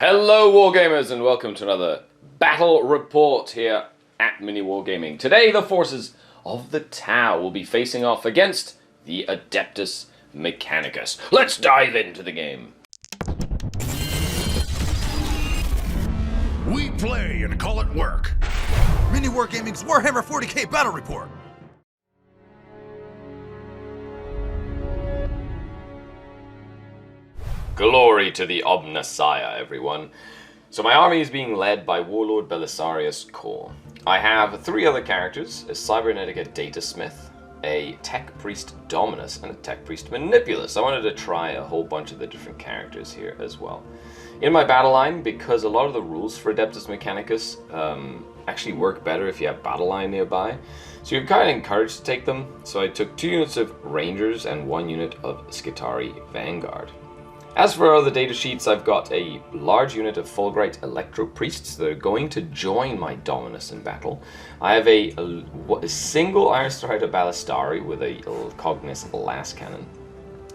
Hello Wargamers and welcome to another battle report here at MiniWarGaming. Today the forces of the Tau will be facing off against the Adeptus Mechanicus. Let's dive into the game. We play and call it work. MiniWarGaming's Warhammer 40k Battle Report. Glory to the Omissiah, everyone. So my army is being led by Warlord Belisarius Core. I have three other characters, a Cybernetica Datasmith, a Tech Priest Dominus, and a Tech Priest Manipulus. I wanted to try a whole bunch of the different characters here as well. In my battle line, because a lot of the rules for Adeptus Mechanicus actually work better if you have battle line nearby, so you're kind of encouraged to take them. So I took 2 units of Rangers and 1 unit of Skitarii Vanguard. As for other data sheets, I've got a large unit of Fulgurite Electro Priests that are going to join my Dominus in battle. I have a single Iron Strider Ballistari with a Cognis Las Cannon.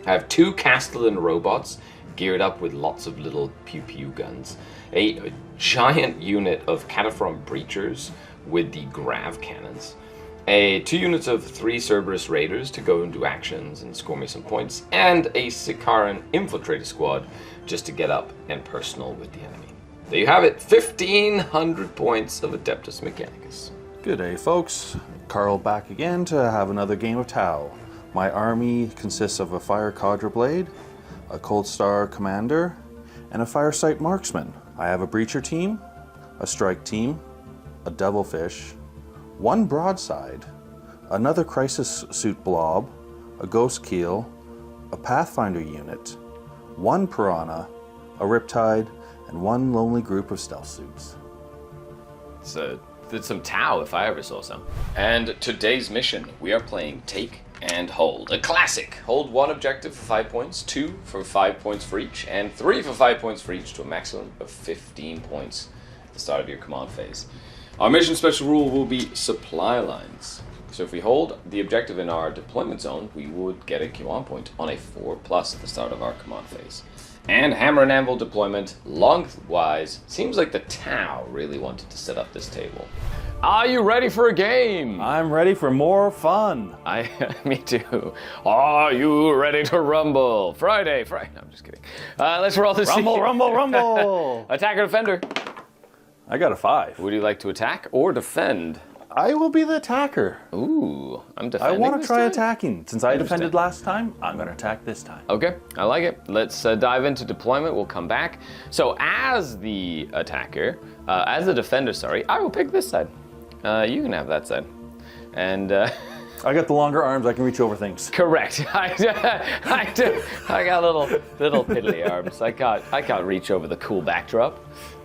I have 2 Castellan robots geared up with lots of little pew-pew guns. A giant unit of Cataphron Breachers with the Grav Cannons. 2 units of 3 Cerberus Raiders to go and do actions and score me some points, and a Sicaran Infiltrator Squad just to get up and personal with the enemy. There you have it, 1,500 points of Adeptus Mechanicus. Good day, folks. Carl back again to have another game of Tau. My army consists of a Fire Cadre Blade, a Cold Star Commander, and a Firesight Marksman. I have a Breacher team, a Strike team, a Devilfish, 1 Broadside, another Crisis Suit Blob, a Ghost Keel, a Pathfinder unit, 1 Piranha, a Riptide, and 1 lonely group of Stealth Suits. It's some Tau if I ever saw some. And today's mission, we are playing Take and Hold. A classic. Hold 1 objective for 5 points, 2 for 5 points for each, and 3 for 5 points for each to a maximum of 15 points at the start of your command phase. Our mission special rule will be supply lines. So if we hold the objective in our deployment zone, we would get a command point on a 4+ at the start of our command phase. And hammer and anvil deployment, lengthwise, seems like the Tau really wanted to set up this table. Are you ready for a game? I'm ready for more fun. Me too. Are you ready to rumble? Friday. No, I'm just kidding. Let's roll this. Rumble. Attack or defender? I got a 5. Would you like to attack or defend? I will be the attacker. Ooh, I'm I defending. want to try time? attacking. Since I defended last time, I'm going to attack this time. Okay, I like it. Let's dive into deployment. We'll come back. So as the attacker, as the defender, sorry, I will pick this side. You can have that side. And I got the longer arms. I can reach over things. correct. I do. I got little piddly arms. I can't reach over the cool backdrop.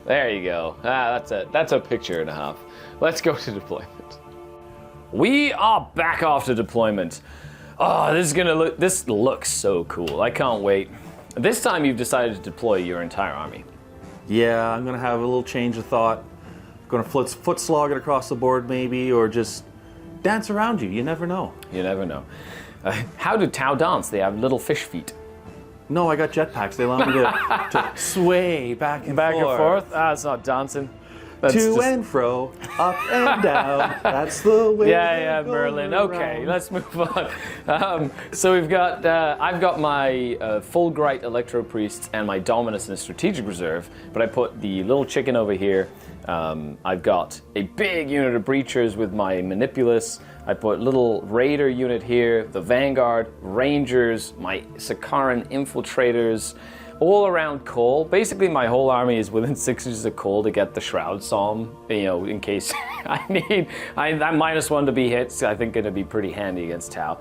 There you go. That's a picture and a half. Let's go to deployment. We are back after deployment. Oh, this looks so cool. I can't wait. This time you've decided to deploy your entire army. Yeah, I'm going to have a little change of thought. Going to foot slog it across the board maybe, or just dance around you. You never know. You never know. How do Tau dance? They have little fish feet. No, I got jetpacks. They allow me to sway back and forth? Ah, it's not dancing. That's to just... and fro, up and down. That's the way. Yeah, Merlin. Okay, let's move on. So we've got. I've got my Fulgurite Electro Priests and my Dominus in a strategic reserve, but I put the little chicken over here. I've got a big unit of Breachers with my Manipulus. I put little Raider unit here, the Vanguard, Rangers, my Sicaran Infiltrators, all around coal. Basically, my whole army is within 6 inches of coal to get the Shroud Psalm, in case I need. That -1 to be hit, I think, going to be pretty handy against Tau.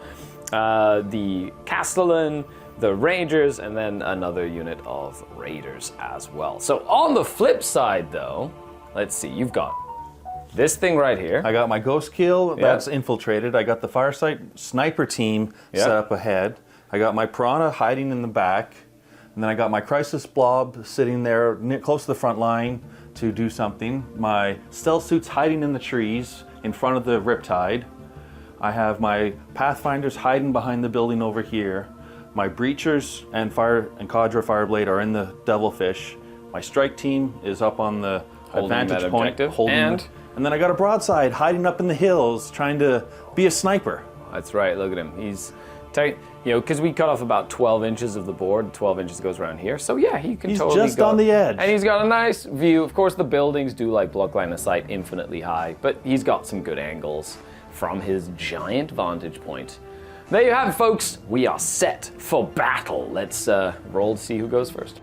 The Castellan, the Rangers, and then another unit of Raiders as well. So on the flip side, though, let's see, you've got this thing right here. I got my Ghost Keel that's infiltrated. I got the Firesight Sniper team set up ahead. I got my Piranha hiding in the back. And then I got my Crisis Blob sitting there close to the front line to do something. My Stealth Suits hiding in the trees in front of the Riptide. I have my Pathfinders hiding behind the building over here. My Breachers and Cadre Fireblade are in the Devilfish. My strike team is up on the Holding advantage that point. objective. Holding And? and then I got a broadside hiding up in the hills trying to be a sniper. That's right, look at him. He's tight, because we cut off about 12 inches of the board. 12 inches goes around here. So yeah, he can He's totally just go. on the edge. And he's got a nice view. Of course, the buildings do like block line of sight infinitely high, but he's got some good angles from his giant vantage point. There you have it, folks. We are set for battle. Let's roll to see who goes first.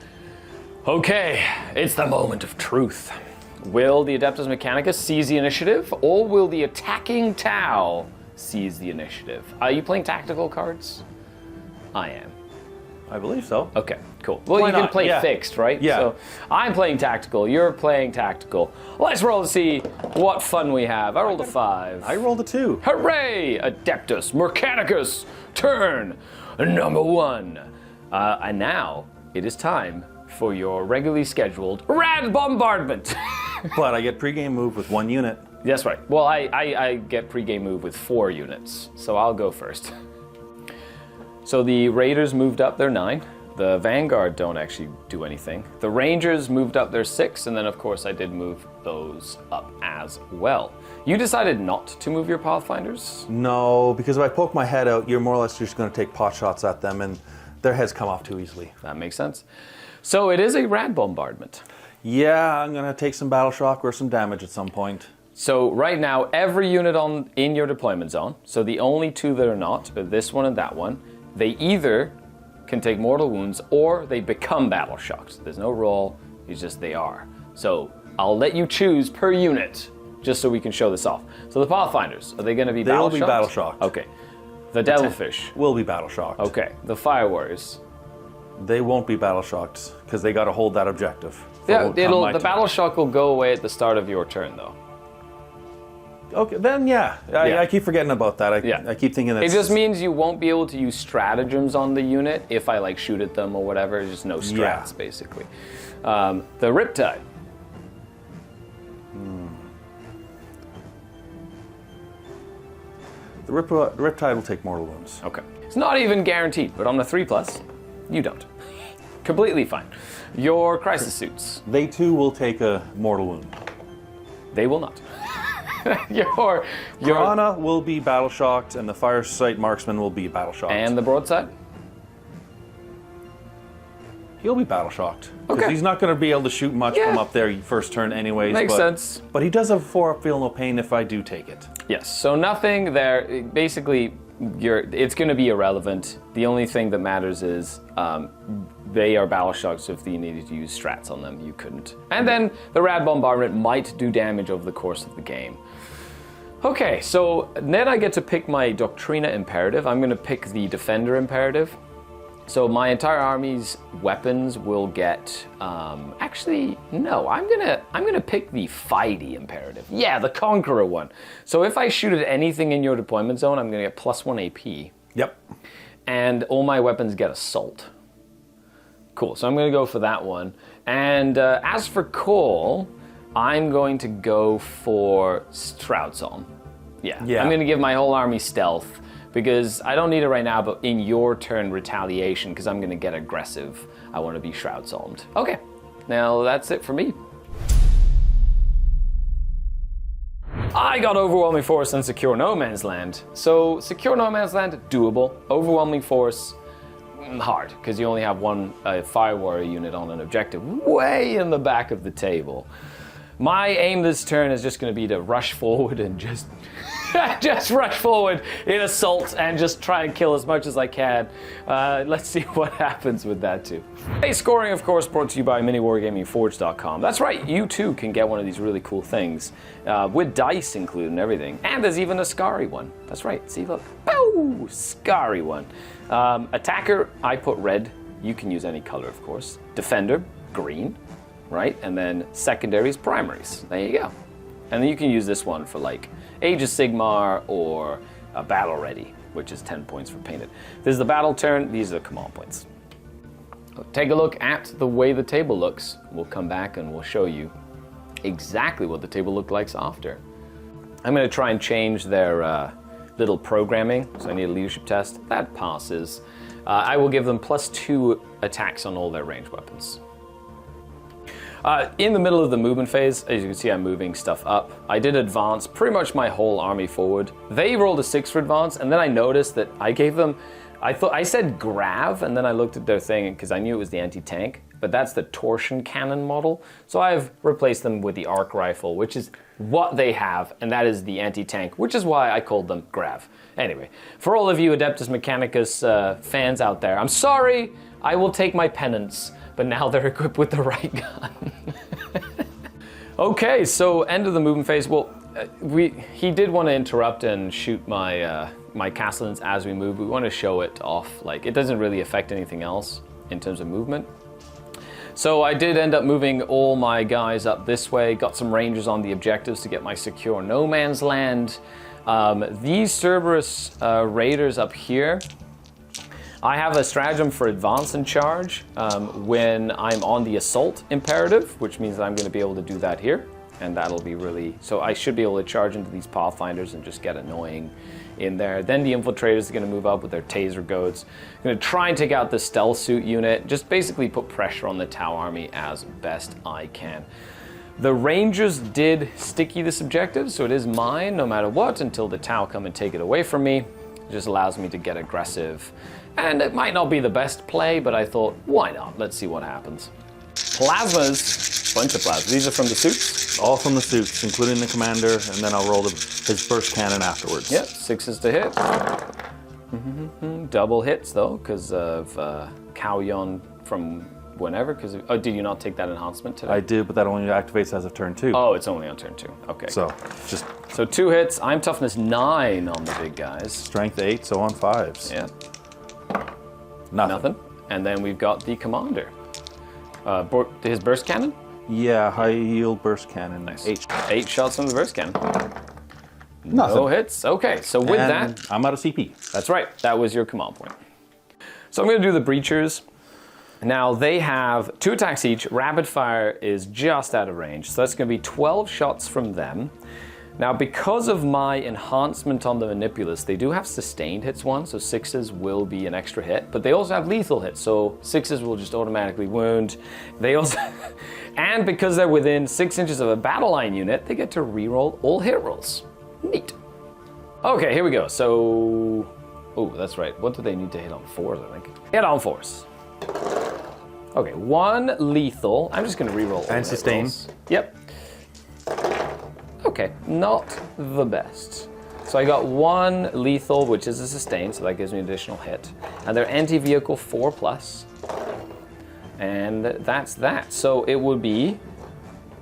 Okay, it's the moment of truth. Will the Adeptus Mechanicus seize the initiative, or will the attacking Tau seize the initiative? Are you playing tactical cards? I am. I believe so. Okay, cool. Well, Why you can not? play Yeah. fixed, right? Yeah. So I'm playing tactical, you're playing tactical. Let's roll to see what fun we have. I rolled a 5. I rolled a 2. Hooray! Adeptus Mechanicus, turn number 1. And now it is time for your regularly scheduled Rad Bombardment. But I get pregame move with 1 unit. That's right. Well, I get pregame move with 4 units, so I'll go first. So the Raiders moved up their 9. The Vanguard don't actually do anything. The Rangers moved up their 6, and then of course I did move those up as well. You decided not to move your Pathfinders? No, because if I poke my head out, you're more or less just going to take pot shots at them, and their heads come off too easily. That makes sense. So it is a Rad Bombardment. Yeah, I'm going to take some battle shock or some damage at some point. So right now, every unit in your deployment zone, so the only 2 that are not, are this one and that one, they either can take mortal wounds or they become battle shocked. There's no roll, it's just they are. So I'll let you choose per unit, just so we can show this off. So the Pathfinders, are they going to be They battle will shocked? be battle shocked. Okay. The Devilfish. Will be battle shocked. Okay. The Fire Warriors. They won't be battle shocked because they got to hold that objective. for Yeah, what come my the turn. battle shock will go away at the start of your turn, though. Okay, then yeah. Yeah. I keep forgetting about that. Yeah. I keep thinking that It just means you won't be able to use stratagems on the unit if I like shoot at them or whatever. It's just no strats, Yeah. basically. The Riptide. the Riptide will take mortal wounds. Okay. It's not even guaranteed, but on the 3+, you don't. Completely fine. Your crisis suits. They too will take a mortal wound. They will not. your Piranha will be battle shocked, and the fire sight marksman will be battle shocked. and the broadside. he'll be battle shocked because Okay. he's not going to be able to shoot much Yeah. from up there first turn anyways. Makes but, sense. But he does have 4 feel no pain if I do take it. Yes. So nothing there. Basically, it's going to be irrelevant. The only thing that matters is they are battle shocked. So if you needed to use strats on them, you couldn't. And then the Rad Bombardment might do damage over the course of the game. Okay, so then I get to pick my Doctrina Imperative. I'm going to pick the Defender Imperative. So my entire army's weapons will get. Actually, no. I'm gonna pick the Fighty Imperative. Yeah, the Conqueror one. So if I shoot at anything in your deployment zone, I'm gonna get +1 AP, Yep. and all my weapons get Assault. Cool. So I'm gonna go for that one. And as for Cole, I'm going to go for Strautzon. Yeah. I'm gonna give my whole army Stealth. Because I don't need it right now, but in your turn, retaliation, because I'm going to get aggressive. I want to be Shroud Psalmed. Okay, now that's it for me. I got Overwhelming Force and Secure No Man's Land. So, Secure No Man's Land, doable. Overwhelming Force, hard, because you only have one Fire Warrior unit on an objective way in the back of the table. My aim this turn is just going to be to rush forward and just rush forward in assault and just try and kill as much as I can. Let's see what happens with that too. Hey, scoring, of course, brought to you by MiniWarGamingForge.com. That's right, you too can get one of these really cool things with dice included and everything. And there's even a Scary one. That's right, see, look. Bow! Scary one. Attacker, I put red. You can use any color, of course. Defender, green. Right? And then secondaries, primaries. There you go. And then you can use this one for like Age of Sigmar or a Battle Ready, which is 10 points for painted. This is the battle turn, these are the command points. Take a look at the way the table looks. We'll come back and we'll show you exactly what the table looked like after. I'm going to try and change their little programming, so I need a leadership test. That passes. I will give them +2 attacks on all their ranged weapons. In the middle of the movement phase, as you can see, I'm moving stuff up. I did advance pretty much my whole army forward. They rolled a 6 for advance, and then I noticed that I gave them, I said grav, and then I looked at their thing because I knew it was the anti-tank, but that's the torsion cannon model. So I've replaced them with the arc rifle, which is what they have, and that is the anti-tank, which is why I called them grav. Anyway, for all of you Adeptus Mechanicus fans out there, I'm sorry, I will take my penance, but now they're equipped with the right gun. Okay, so end of the movement phase. Well, he did want to interrupt and shoot my my castellans as we move. We want to show it off. Like, it doesn't really affect anything else in terms of movement. So I did end up moving all my guys up this way, got some rangers on the objectives to get my secure no man's land. These Cerberus raiders up here, I have a stratagem for advance and charge when I'm on the assault imperative, which means that I'm going to be able to do that here. And that'll be really, so I should be able to charge into these pathfinders and just get annoying in there. Then the infiltrators are going to move up with their taser goats. I'm going to try and take out the stealth suit unit, just basically put pressure on the Tau army as best I can. The rangers did sticky this objective, so it is mine no matter what until the Tau come and take it away from me. It just allows me to get aggressive. And it might not be the best play, but I thought, why not? Let's see what happens. Plasmas, bunch of plasmas. These are from the suits? All from the suits, including the commander, and then I'll roll his burst cannon afterwards. Yep, 6s to hit. Double hits though, because of Kauyon from whenever. Oh, did you not take that enhancement today? I did, but that only activates as of turn 2. Oh, it's only on turn 2. Okay. So, So 2 hits. I'm toughness 9 on the big guys. Strength 8, so on 5s. Yeah. Nothing. And then we've got the commander. His burst cannon? Yeah, high yield burst cannon. Nice. 8 shots from the burst cannon. Nothing. No hits. Okay, so with and that, I'm out of CP. That's right. That was your command point. So I'm going to do the breachers. Now they have 2 attacks each. Rapid fire is just out of range, so that's going to be 12 shots from them. Now, because of my enhancement on the Manipulus, they do have sustained hits one, so 6s will be an extra hit, but they also have lethal hits, so 6s will just automatically wound. They also, and because they're within 6 inches of a battle line unit, they get to reroll all hit rolls. Neat. Okay, here we go. So, oh, that's right. What do they need to hit on 4s, I think? Hit on 4s. Okay, 1 lethal. I'm just going to reroll all And sustain. Yep. Okay, not the best. So I got 1 lethal, which is a sustain, so that gives me an additional hit. And they're anti-vehicle 4+. And that's that. So it would be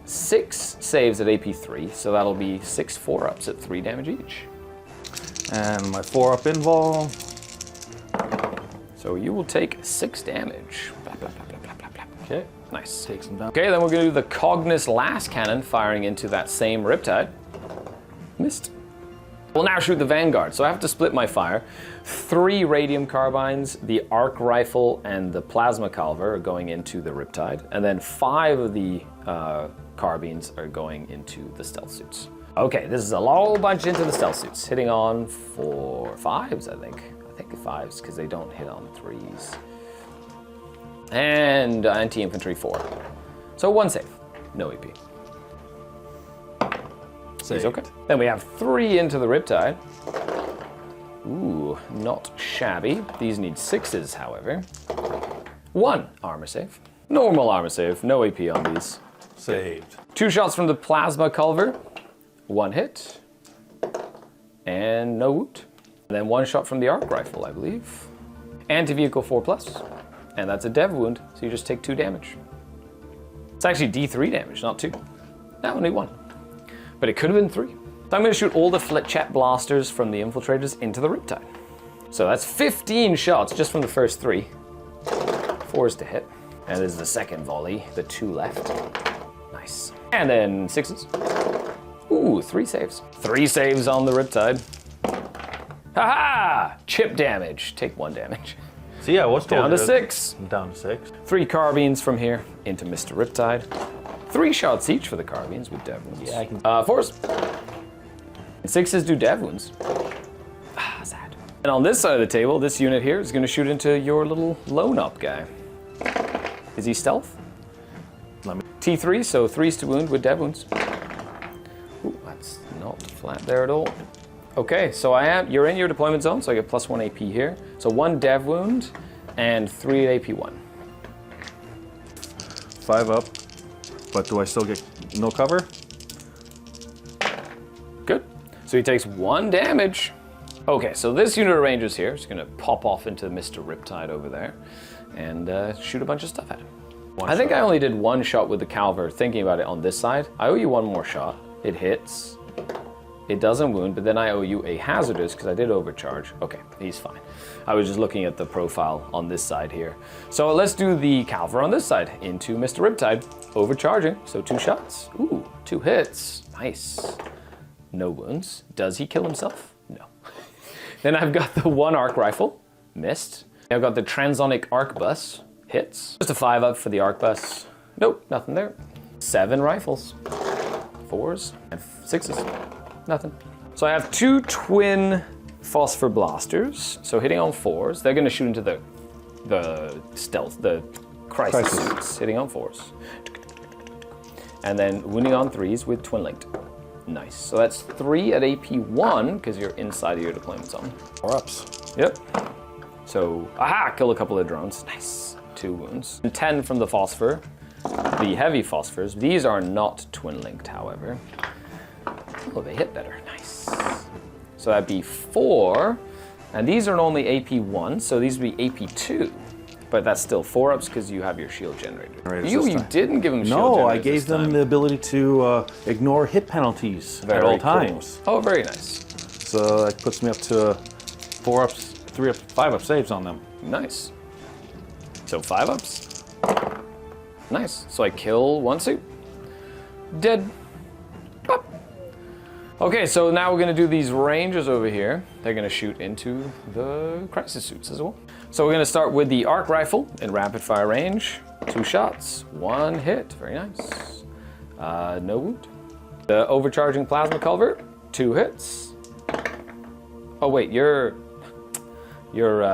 6 saves at AP 3, so that'll be 6 4-ups at 3 damage each. And my 4-up invol. So you will take 6 damage. Blah, blah, blah, blah, blah, blah, blah. Okay. Nice. Take some down. Okay, then we're going to do the Cognus Last Cannon firing into that same Riptide. Missed. We'll now shoot the Vanguard, so I have to split my fire. 3 Radium Carbines, the Arc Rifle, and the Plasma Calver are going into the Riptide, and then 5 of the carbines are going into the stealth suits. Okay, this is a whole bunch into the stealth suits, hitting on 4 5s, I think. I think 5s, because they don't hit on 3s. And anti-infantry 4. So 1 save, no EP. He's okay. Then we have 3 into the Riptide. Ooh, not shabby. These need 6s, however. 1 armor save. Normal armor save, no AP on these. Saved. 2 shots from the Plasma Culver. 1 hit. And no wound. And then 1 shot from the Arc Rifle, I believe. Anti-vehicle 4+. And that's a dev wound, so you just take 2 damage. It's actually D3 damage, not 2. That only 1. But it could have been 3. So I'm going to shoot all the Fletchet blasters from the infiltrators into the Riptide. So that's 15 shots just from the first 3. 4s to hit. And this is the second volley, the 2 left. Nice. And then 6s. Ooh, 3 saves. 3 saves on the Riptide. Ha-ha! Chip damage. Take 1 damage. So yeah, what's Down to 6. Down to 6. 3 carbines from here into Mr. Riptide. 3 shots each for the carbines with dev wounds. Yeah, I can... 4s. 6s do dev wounds. Ah, sad. And on this side of the table, this unit here is going to shoot into your little lone up guy. Is he stealth? Let me... T3, so 3s to wound with dev wounds. Ooh, that's not flat there at all. Okay, so you're in your deployment zone, so I get +1 AP here. So 1 dev wound and 3 AP1. 5 up, but do I still get no cover? Good. So he takes 1 damage. Okay, so this unit of rangers here is gonna pop off into Mr. Riptide over there and shoot a bunch of stuff at him. I think I only did 1 shot with the Calver, thinking about it on this side. I owe you 1 more shot. It hits. It doesn't wound, but then I owe you a hazardous because I did overcharge. Okay, he's fine. I was just looking at the profile on this side here. So let's do the Calver on this side into Mr. Riptide, overcharging. So 2 shots. Ooh, 2 hits. Nice. No wounds. Does he kill himself? No. Then I've got the 1 arc rifle. Missed. I've got the transonic arquebus. Hits. Just a 5 up for the arquebus. Nope, nothing there. 7 rifles. 4s and 6s. Nothing. So I have 2 twin phosphor blasters. So hitting on 4s, they're going to shoot into the stealth, the crisis suits, hitting on 4s. And then wounding on 3s with twin linked. Nice. So that's 3 at AP1 because you're inside of your deployment zone. 4 ups. Yep. So, aha, kill a couple of drones. Nice. 2 wounds. And 10 from the phosphor, the heavy phosphors. These are not twin linked, however. Oh, they hit better. Nice. So that'd be 4. And these are only AP1, so these would be AP2. But that's still 4 ups because you have your shield generator. You didn't give them shield generators. No, I gave them the ability to ignore hit penalties at all times. Oh, very nice. So that puts me up to 4 ups, 3 up, 5 up saves on them. Nice. So 5 ups. Nice. So I kill 1 suit. Dead. Pop. Okay, so now we're gonna do these rangers over here. They're gonna shoot into the crisis suits as well. So we're gonna start with the arc rifle in rapid fire range. 2 shots, 1 hit, very nice. No wound. The overcharging plasma culvert, 2 hits. Oh wait, you're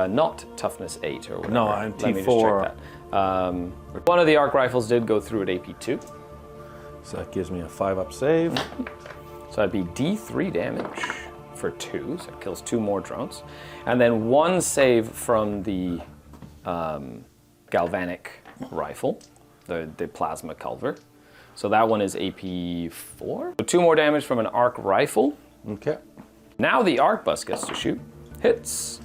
not toughness 8 or whatever. No, I'm Let me just T4. check that. One of the arc rifles did go through at AP2. So that gives me a 5 up save. So that'd be D3 damage for 2, so it kills 2 more drones. And then 1 save from the galvanic rifle, the plasma culver. So that one is AP4. So 2 more damage from an arc rifle. Okay. Now the arquebus gets to shoot. Hits.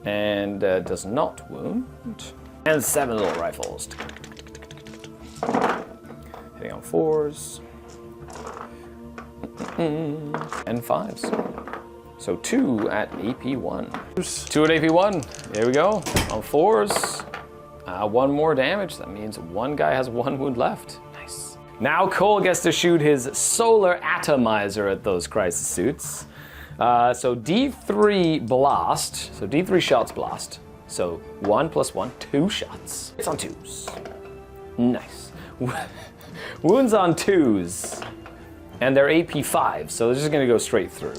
And does not wound. And 7 little rifles. Hitting on 4s. And 5s. So 2 at AP1. 2 at AP1. There we go. On 4s. 1 more damage. That means 1 guy has 1 wound left. Nice. Now Cole gets to shoot his solar atomizer at those crisis suits. So D3 blast. So D3 shots blast. So 1 + 1, 2 shots. It's on 2s. Nice. Wounds on 2s. And they're AP5, so they're just gonna go straight through.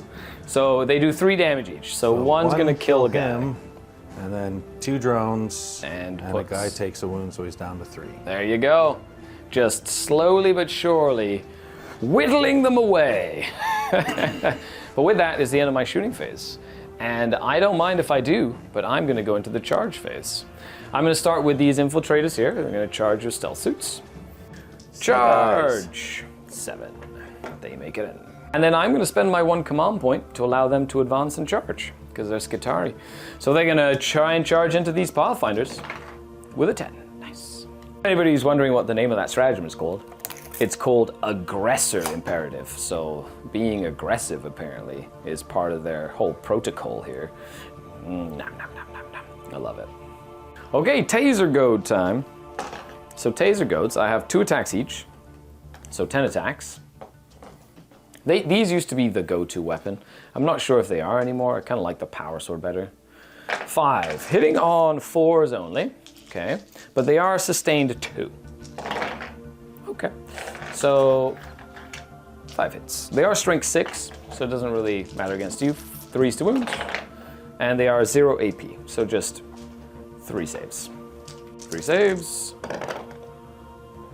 So they do 3 damage each. So one's gonna kill a guy. him, and then 2 drones, And a guy takes a wound, so he's down to 3. There you go. Just slowly but surely whittling them away. But with that is the end of my shooting phase. And I don't mind if I do, but I'm gonna go into the charge phase. I'm gonna start with these infiltrators here. They're gonna charge your stealth suits. Charge! 7. They make it in. And then I'm gonna spend my 1 command point to allow them to advance and charge, because they're Skitari. So they're gonna try and charge into these Pathfinders with a 10. Nice. If anybody's wondering what the name of that stratagem is called, it's called Aggressor Imperative. So being aggressive, apparently, is part of their whole protocol here. Nom, nom, nom, nom, nom. I love it. Okay, Taser Goat time. So Taser Goats, I have 2 attacks each. So 10 attacks. These used to be the go-to weapon. I'm not sure if they are anymore. I kind of like the power sword better. 5, hitting on 4s only. Okay, but they are sustained 2. Okay, so 5 hits. They are strength 6, so it doesn't really matter against you. 3s to wound, and they are 0 AP, so just 3 saves. 3 saves.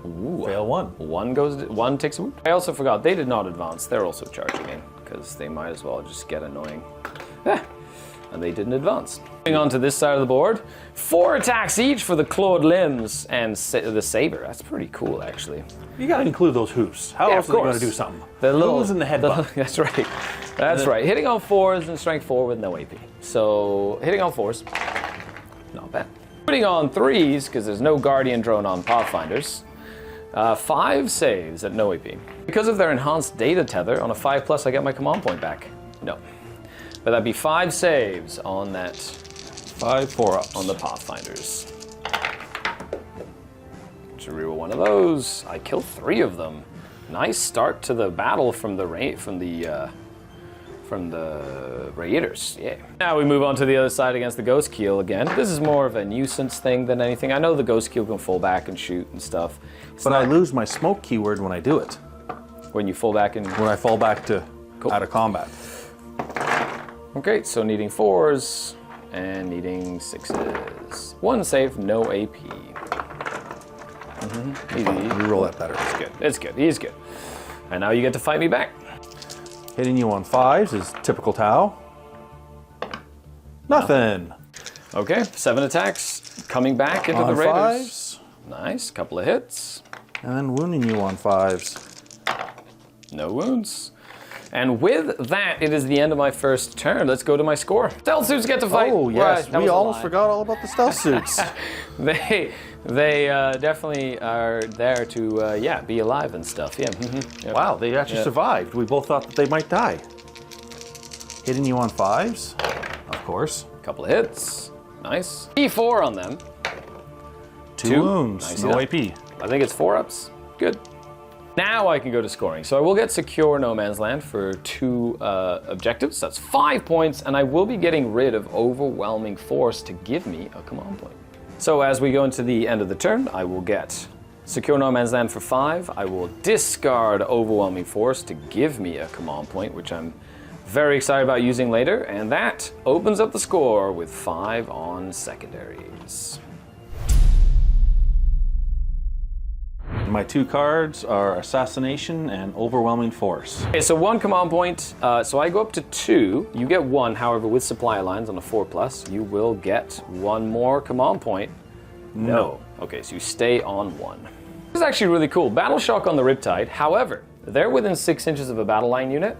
Ooh. Fail one. One takes a wound. I also forgot they did not advance. They're also charging in because they might as well just get annoying. And they didn't advance. Moving on to this side of the board, 4 attacks each for the clawed limbs and the saber. That's pretty cool, actually. You got to include those hooves. How else are they going to do something? The little hooves and the headbutt. That's right. That's right. Hitting on 4s and strength 4 with no AP. So hitting on 4s, not bad. Hitting on 3s because there's no guardian drone on Pathfinders. 5 saves at no AP. Because of their enhanced data tether, on a 5+, I get my command point back. No. But that'd be 5 saves on that 5 4-ups on the Pathfinders. To reroll one of those. I kill 3 of them. Nice start to the battle from the Raiders. Yeah. Now we move on to the other side against the Ghost Keel again. This is more of a nuisance thing than anything. I know the Ghost Keel can fall back and shoot and stuff. But I lose my smoke keyword when I do it. When you fall back and when I fall back to out of combat. Okay, so needing 4s and needing 6s. 1 save, no AP. You roll that better. It's good. It's good. He's good. And now you get to fight me back. Hitting you on 5s is typical Tau. Nothing. Okay, 7 attacks. Coming back into on the Raiders. 5s. Nice, couple of hits. And then wounding you on 5s. No wounds. And with that, it is the end of my first turn. Let's go to my score. Stealth suits get to fight. Oh, yes. Right, we almost forgot all about the stealth suits. They definitely are there to, be alive and stuff. Yeah. Mm-hmm. Yep. Wow, they actually survived. We both thought that they might die. Hitting you on 5s, of course. Couple of hits. Nice. E4 on them. 2 wounds. Nice No enough. AP. I think it's 4-ups. Good. Now I can go to scoring. So I will get Secure No Man's Land for 2 objectives. That's 5 points, and I will be getting rid of Overwhelming Force to give me a command point. So as we go into the end of the turn, I will get Secure No Man's Land for 5. I will discard Overwhelming Force to give me a command point, which I'm very excited about using later, and that opens up the score with 5 on secondaries. My 2 cards are Assassination and Overwhelming Force. Okay, so 1 command point. So I go up to 2. You get 1, however, with supply lines on a 4+, you will get 1 more command point. No. Okay, so you stay on 1. This is actually really cool. Battle Shock on the Riptide. However, they're within 6 inches of a battle line unit,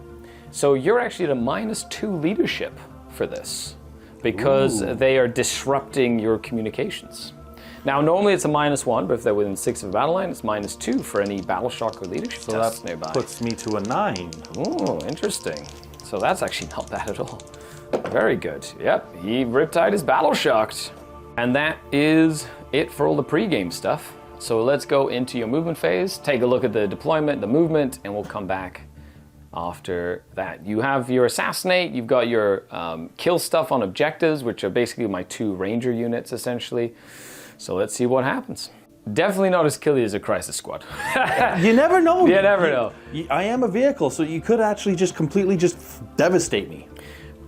so you're actually at a -2 leadership for this because they are disrupting your communications. Now, normally it's a -1, but if they're within 6 of a battle line, it's -2 for any battle shock or leadership So tests that nearby. puts me to a 9. Oh, interesting. So that's actually not bad at all. Very good. Yep, Riptide is battle shocked. And that is it for all the pre-game stuff. So let's go into your movement phase, take a look at the deployment, the movement, and we'll come back after that. You have your Assassinate, you've got your kill stuff on objectives, which are basically my 2 ranger units, essentially. So let's see what happens. Definitely not as killy as a Crisis Squad. You never know. You never know. I am a vehicle, so you could actually just completely just devastate me.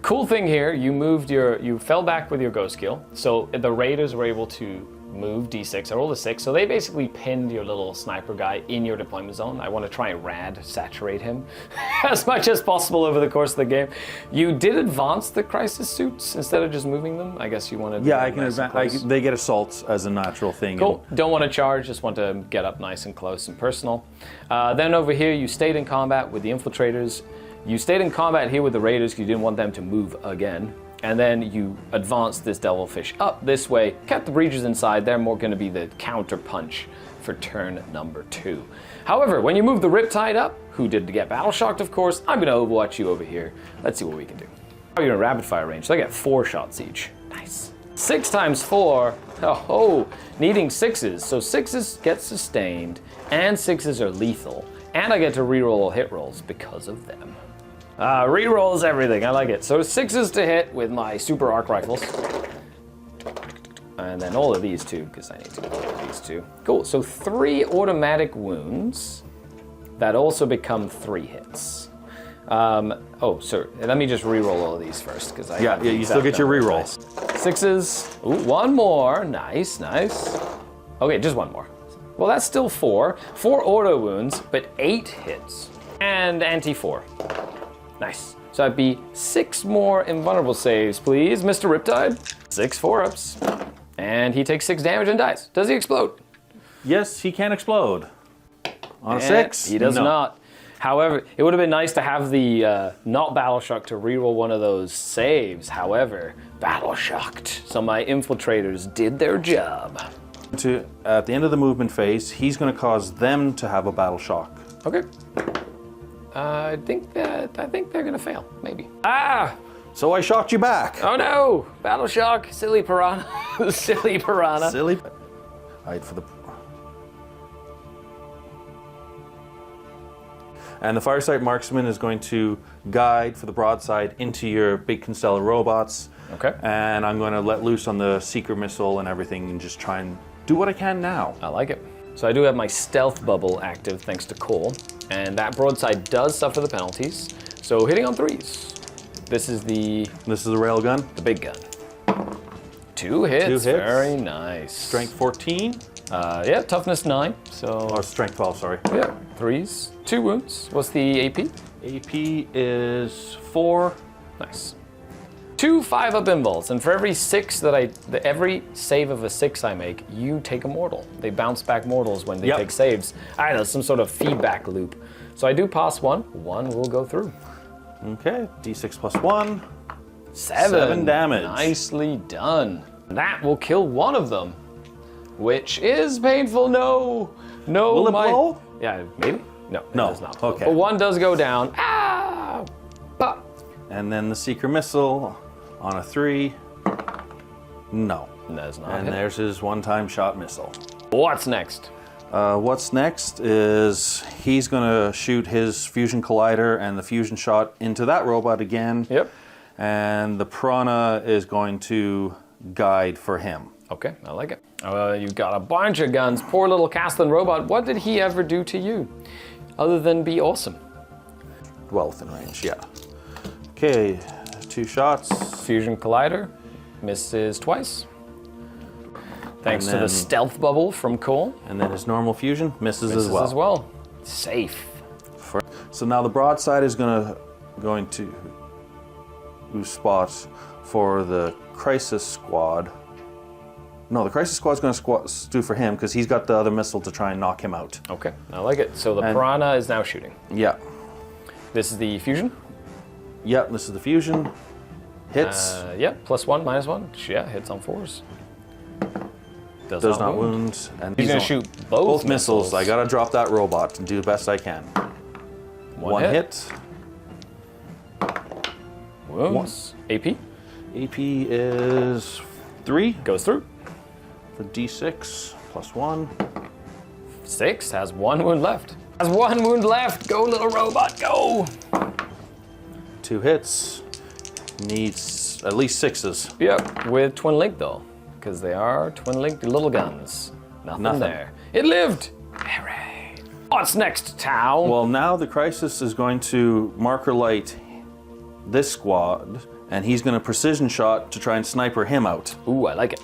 Cool thing here, you fell back with your Ghost Kill, so the Raiders were able to move D6. I rolled a 6, so they basically pinned your little sniper guy in your deployment zone. I want to try and saturate him as much as possible over the course of the game. You did advance the Crisis suits instead of just moving them. I guess you wanted to. Yeah, I can advance. They get assaults as a natural thing. Cool. Don't want to charge, just want to get up nice and close and personal. Then over here, you stayed in combat with the Infiltrators. You stayed in combat here with the Raiders because you didn't want them to move again. And then you advanced this Devilfish up this way, kept the Breaches inside. They're more going to be the counter punch for turn number 2. However, when you move the Riptide up, who did get battle shocked, of course, I'm going to overwatch you over here. Let's see what we can do. Oh, you're in rapid fire range, so I get 4 shots each. Nice. 6 times 4. Oh, needing 6s. So 6s get sustained, and 6s are lethal. And I get to reroll hit rolls because of them. Rerolls everything, I like it. So 6s to hit with my super arc rifles. And then all of these too, because I need to go with these 2. Cool, so 3 automatic wounds that also become 3 hits. So let me just reroll all of these first, because you still get your rerolls. 6s, ooh, 1 more, nice. Okay, just 1 more. Well, that's still 4. 4 auto wounds, but 8 hits. And anti-4. Nice. So that'd be 6 more invulnerable saves, please, Mr. Riptide. 6 4-ups. And he takes 6 damage and dies. Does he explode? Yes, he can explode. On a And 6? He does No. not. However, it would have been nice to have the not Battle Shock to reroll one of those saves. However, Battle Shocked. So my infiltrators did their job. At the end of the movement phase, he's going to cause them to have a battle shock. Okay. I think they're gonna fail. Maybe. Ah! So I shocked you back. Oh no! Battle Shock. Silly piranha. Silly piranha. Silly. Alright, for the. And the Firesight Marksman is going to guide for the broadside into your big Constellar robots. Okay. And I'm going to let loose on the Seeker missile and everything and just try and do what I can now. I like it. So I do have my stealth bubble active thanks to Cole, and that broadside does suffer the penalties. So hitting on 3s. This is the railgun. the big gun. 2 hits. 2 hits. Very nice. Strength 14. Yeah, toughness 9. So Or strength 12, sorry. yeah, 3s. 2 wounds. What's the AP? AP is 4. Nice. 2 5-up invuls, and for every 6 every save of a 6 I make, you take a mortal. They bounce back mortals when they Yep. take saves. I don't know, some sort of feedback loop. So I do pass 1. 1 will go through. Okay, D6 plus 1. 7 damage. Nicely done. That will kill one of them, which is painful. No, no. Will it blow? Yeah, maybe. No, No, it does not blow. okay. But 1 does go down. Ah! But And then the Seeker missile on a 3. No. that's not And it. there's his one-time shot missile. What's next? What's next is he's going to shoot his fusion collider and the fusion shot into that robot again. Yep. And the Piranha is going to guide for him. Okay, I like it. You've got a bunch of guns. Poor little Castellan robot. What did he ever do to you? Other than be awesome. Well within range, yeah. Okay, 2 shots. Fusion Collider. Misses twice. Thanks And to the then- stealth bubble from Cole. And then his normal fusion misses Misses as well. Safe. So now the broadside is going to spot for the Crisis Squad. No, the Crisis Squad's going to do for him because he's got the other missile to try and knock him out. Okay, I like it. So the And- Piranha is now shooting. Yeah. This is the fusion. Yep, this is the fusion. Hits. Yep, +1, -1. Yeah, hits on 4s. Does not wound. And He's going on to shoot both missiles. I got to drop that robot and do the best I can. One hit. Wounds. AP. AP is 3 Goes through. for D6 plus 1. 6 has 1 wound left. Has 1 wound left. Go, little robot, go. 2 hits. Needs at least 6s. Yep, with twin link though, because they are twin linked little guns. Nothing there. It lived. Hooray. What's next, Tau? Well, now the Crisis is going to marker light this squad, and he's going to precision shot to try and sniper him out. Ooh, I like it.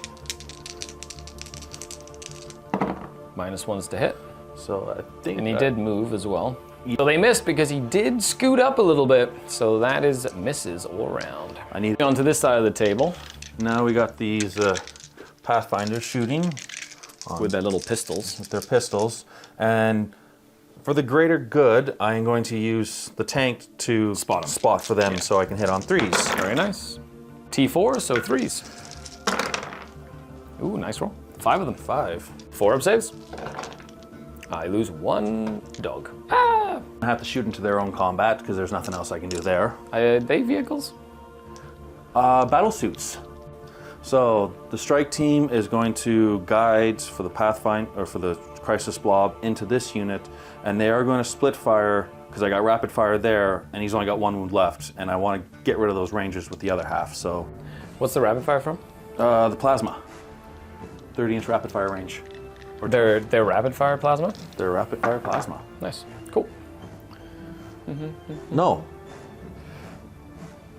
-1s to hit. So I think. And he did move as well. So they missed because he did scoot up a little bit. So that is misses all around. I need. On to this side of the table Now we got these Pathfinders shooting with their little pistols. with their pistols, and for the greater good, I am going to use the tank to Spot 'em. spot for them, so I can hit on 3s. Very nice. T4, so 3s. Ooh, nice roll. 5 of them. 5. 4-up saves. I lose 1 dog. Ah! I have to shoot into their own combat because there's nothing else I can do there. They vehicles? Battle suits. So the strike team is going to guide for the for the Crisis Blob into this unit, and they are going to split fire because I got rapid fire there, and he's only got 1 wound left, and I want to get rid of those rangers with the other half. So What's the rapid fire from? the plasma, 30-inch rapid fire range. Their rapid fire plasma? They're rapid fire plasma. Nice. Cool. No,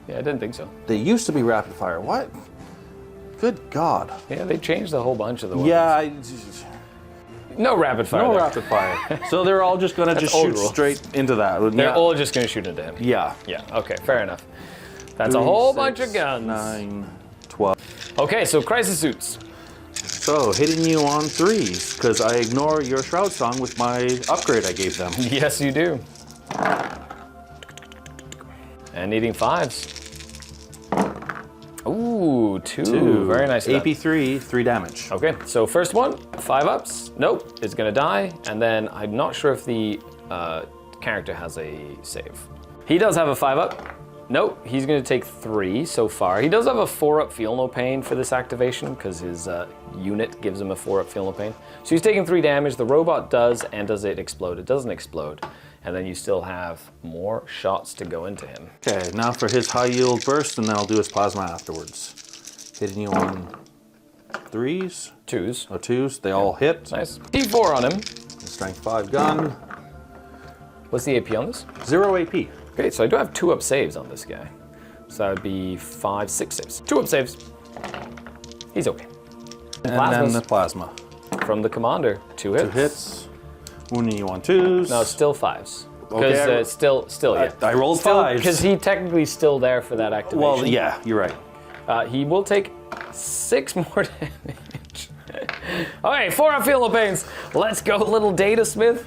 Yeah, I didn't think so. they used to be rapid fire. What? Good God. Yeah, they changed a whole bunch of the ones. Yeah. No rapid fire. No there. rapid fire. So they're all just gonna just old shoot rules. straight into that. They're all just going to shoot into him. Yeah. Yeah, okay, fair enough. That's a 3, whole 6, bunch of guns. 9, 12. Okay, so crisis suits. So hitting you on 3s, because I ignore your Shroud Song with my upgrade I gave them. Yes, you do. And needing 5s. Ooh, 2. Very nice. AP3, 3 damage. Okay, so first one, 5 ups. Nope, it's gonna die. And then I'm not sure if the character has a save. He does have a 5 up. Nope, he's gonna take 3 so far. He does have a 4 up Feel No Pain for this activation because his unit gives him a 4 up Feel No Pain. So he's taking 3 damage. The robot does, and does it explode? It doesn't explode. And then you still have more shots to go into him. Okay, now for his high yield burst, and then I'll do his plasma afterwards. Hitting you on 3s. 2s. Or 2s, they all hit. Nice. D4 on him. Strength 5 gun. What's the AP on this? 0 AP. Okay, so I do have 2 up saves on this guy. So that would be 5, 6 saves. 2 up saves. He's okay. And Plasmas. then the plasma. From the commander, 2 hits. 2 hits. Wounding you on 2s. No, still 5s. Okay, Because still, yeah. I rolled 5s. Because he technically still there for that activation. Well, yeah, you're right. He will take 6 more damage. Okay, 4 up Feel No Pains. Let's go, little Data Smith.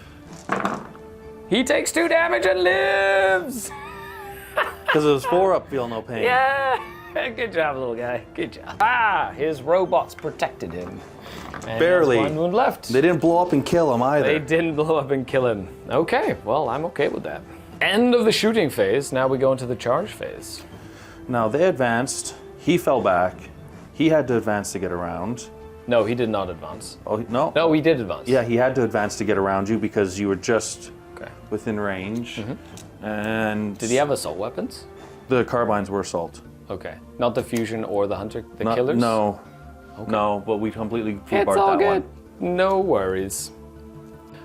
He takes 2 damage and lives. Because it was 4 up, Feel No Pain. Yeah. Good job, little guy. Good job. Ah, his robots protected him. And Barely. there's 1 wound left. They didn't blow up and kill him either. They didn't blow up and kill him. Okay, well, I'm okay with that. End of the shooting phase. Now we go into the charge phase. Now they advanced. He fell back. He had to advance to get around. No, he did not advance. Oh, no? No, he did advance. Yeah, he had to advance to get around you because you were just Okay. within range. And Did he have assault weapons? the carbines were assault. Okay. Not the fusion or the hunter, the Not- killers? No. No, but we completely flew It's apart all that good. one. No worries.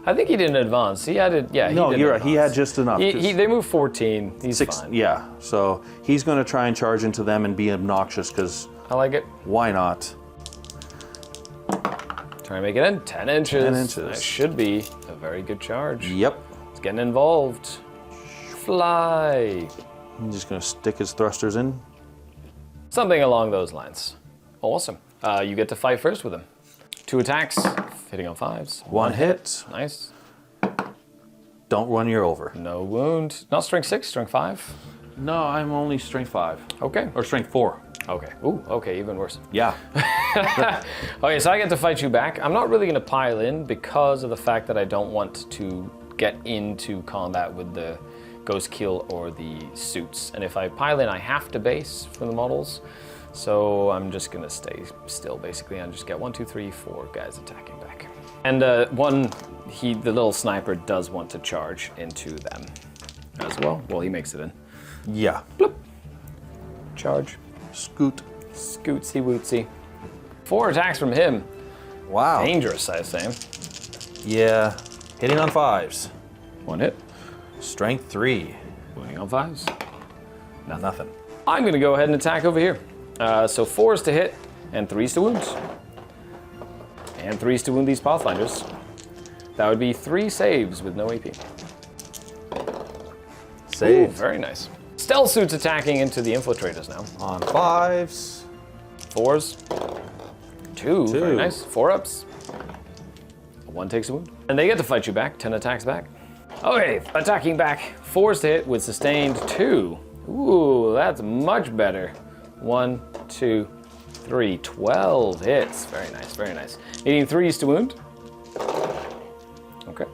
I think he didn't advance. He had it. Yeah. No, he didn't you're right. He had advance. just enough. They moved 14. He's 6. fine. Yeah, so he's going to try and charge into them and be obnoxious because I like it. why not? Try and make it in 10 inches. 10 inches. That should be a very good charge. Yep. It's getting involved. Fly. I'm just going to stick his thrusters in. Something along those lines. Awesome. You get to fight first with him. 2 attacks, hitting on 5s. 1 hit. Nice. Don't run you over. No wound. Not strength 6, strength 5. No, I'm only strength 5. Okay. Or strength 4. Okay. Ooh, okay, even worse. Yeah. Okay, so I get to fight you back. I'm not really going to pile in because of the fact that I don't want to get into combat with the Ghost Kill or the suits. And if I pile in, I have to base for the models. So I'm just going to stay still, basically, and just get 1, 2, 3, 4 guys attacking back. And the little sniper does want to charge into them as well. Well, he makes it in. Yeah. Bloop. Charge. Scoot. Scootsy wootsy. 4 attacks from him. Wow. Dangerous, I say. Yeah. Hitting on 5s. 1 hit. Strength 3. Wounding on 5s. Nothing. I'm going to go ahead and attack over here. So 4s to hit and 3s to wound. And 3s to wound these Pathfinders. That would be 3 saves with no AP. Save. Ooh, very nice. Stealth suits attacking into the infiltrators now. On 5s. 4s. 2. Very 2. nice. 4 ups. 1 takes a wound. And they get to fight you back. 10 attacks back. Okay, attacking back. 4s to hit with sustained 2. Ooh, that's much better. 1, 2, 3. 12 hits. Very nice, very nice. Needing 3s to wound. Okay.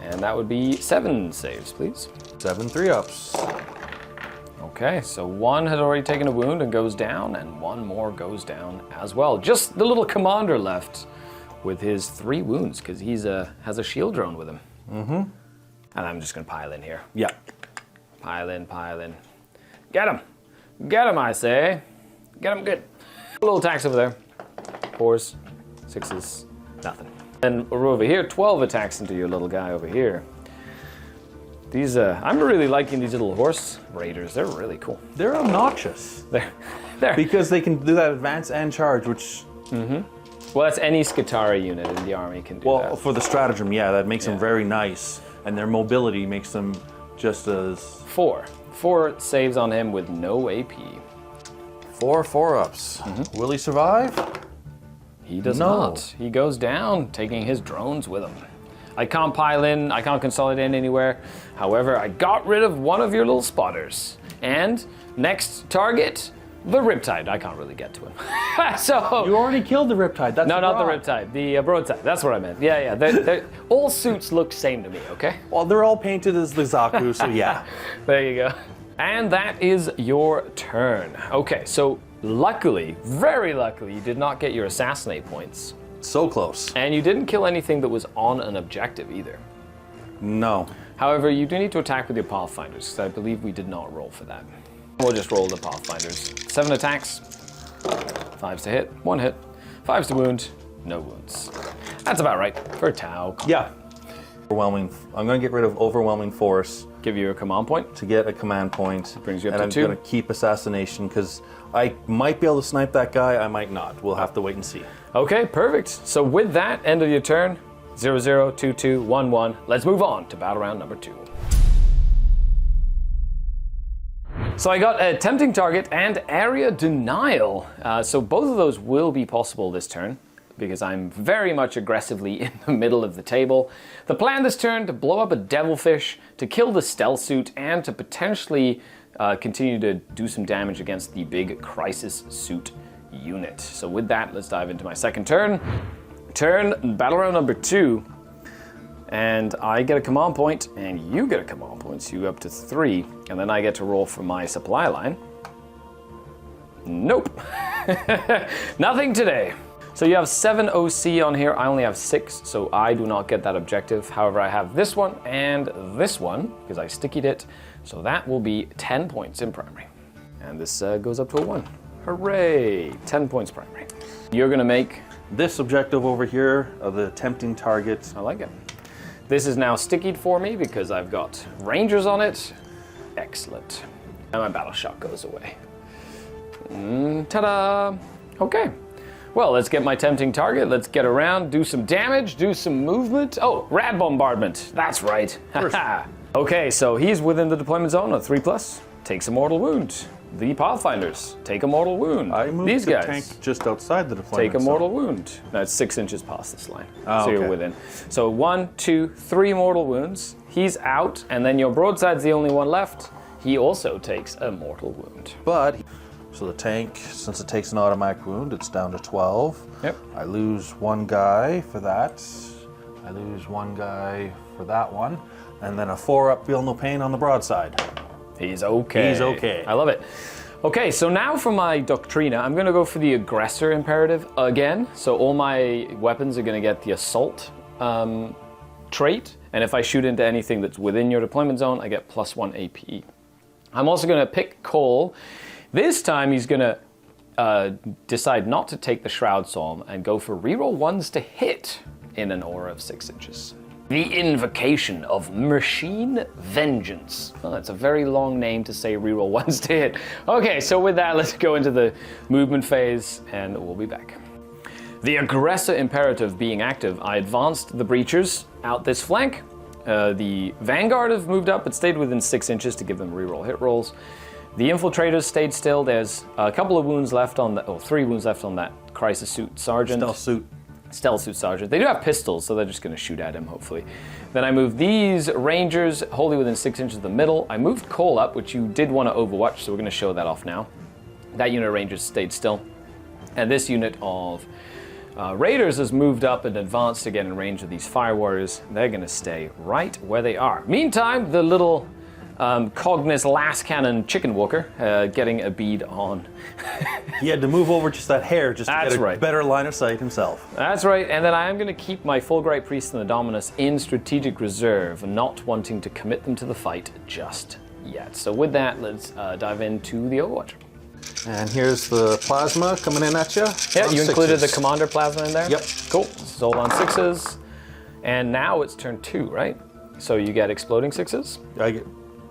And that would be 7 saves, please. 7 3-ups. Okay, so 1 had already taken a wound and goes down, and 1 more goes down as well. Just the little commander left with his 3 wounds, because he's has a shield drone with him. Mm-hmm. And I'm just going to pile in here. Yeah. Pile in, pile in. Get him! Get him, I say. Get him good. Little attacks over there. 4s, 6s, nothing. And we're over here, 12 attacks into your little guy over here. These, I'm really liking these little horse raiders. They're really cool. They're obnoxious. They're Because they can do that advance and charge, which Well, that's any Skitarii unit in the army can do Well, that. for the stratagem, yeah, that makes them Yeah. very nice, and their mobility makes them just as 4 saves on him with no AP. 4 4-ups. Will he survive? He does No. not. He goes down, taking his drones with him. I can't pile in, I can't consolidate anywhere. However, I got rid of one of your little spotters. And next target, the Riptide. I can't really get to him. So You already killed the Riptide. That's no, a not the broad. Riptide, the Broadside. That's what I meant. Yeah. All suits look same to me, okay? Well, they're all painted as the Zaku, so yeah. There you go. And that is your turn. Okay, so luckily, very luckily, you did not get your assassinate points. So close. And you didn't kill anything that was on an objective either. No. However, you do need to attack with your Pathfinders, because I believe we did not roll for that. We'll just roll the Pathfinders. 7 attacks, 5s to hit, 1 hit, 5s to wound, no wounds. That's about right for Tau. Yeah. Overwhelming. I'm going to get rid of overwhelming force Give you a command point. to get a command point. Brings you up and to I'm 2. going to keep assassination because I might be able to snipe that guy. I might not. We'll have to wait and see. Okay, perfect. So with that, end of your turn, 0, 0, 2, 2, 1, 1. Let's move on to battle round number 2. So I got a tempting target and area denial. So both of those will be possible this turn because I'm very much aggressively in the middle of the table. The plan this turn to blow up a devilfish, to kill the stealth suit, and to potentially continue to do some damage against the big crisis suit unit. So with that, let's dive into my second turn. Battle round number 2. And I get a command point, and you get a command point, so you up to 3. And then I get to roll for my supply line. Nope. Nothing today. So you have 7 OC on here. I only have 6, so I do not get that objective. However, I have this one and this one, because I stickied it. So that will be 10 points in primary. And this goes up to a 1. Hooray! 10 points primary. You're going to make... This objective over here, the tempting target. I like it. This is now stickied for me because I've got Rangers on it. Excellent. And my battle shot goes away. Ta-da! Okay. Well, let's get my tempting target. Let's get around, do some damage, do some movement. Oh, rad bombardment. That's right. Okay, so he's within the deployment zone of 3+. Takes a mortal wound. The Pathfinders take a mortal wound. I moved These the guys tank just outside the deployment take a zone. mortal wound. That's 6 inches past this line. Oh, so you're okay. within. So 1, 2, 3 mortal wounds. He's out, and then your broadside's the only one left. He also takes a mortal wound. But, so the tank, since it takes an automatic wound, it's down to 12. Yep. I lose 1 guy for that. I lose 1 guy for that one. And then a 4-up, feel no pain on the broadside. He's okay. He's okay. I love it. Okay, so now for my Doctrina, I'm going to go for the Aggressor Imperative again. So all my weapons are going to get the Assault trait. And if I shoot into anything that's within your deployment zone, I get +1 AP. I'm also going to pick Cole. This time he's going to decide not to take the Shroud Psalm and go for reroll 1s to hit in an aura of 6 inches. The Invocation of Machine Vengeance. Well, that's a very long name to say reroll 1s to hit. Okay, so with that, let's go into the movement phase and we'll be back. The Aggressor Imperative being active, I advanced the Breachers out this flank. The Vanguard have moved up but stayed within 6 inches to give them reroll hit rolls. The Infiltrators stayed still. There's a couple of wounds left on the, 3 wounds left on that Crisis Suit Sergeant. Stealth Suit Sergeant. They do have pistols, so they're just going to shoot at him, hopefully. Then I moved these Rangers wholly within 6 inches of the middle. I moved Cole up, which you did want to overwatch, so we're going to show that off now. That unit of Rangers stayed still. And this unit of Raiders has moved up and advanced to get in range of these Fire Warriors. They're going to stay right where they are. Meantime, the little Cognis Last Cannon Chicken Walker getting a bead on. He had to move over just that hair just to That's get a right. better line of sight himself. That's right, and then I am going to keep my Fulgurite Priest and the Dominus in strategic reserve, not wanting to commit them to the fight just yet. So with that, let's dive into the Overwatch. And here's the plasma coming in at you. Yeah, you included the Commander Plasma in there? Yep. Cool, this is all on 6s. And now it's turn 2, right? So you get exploding 6s?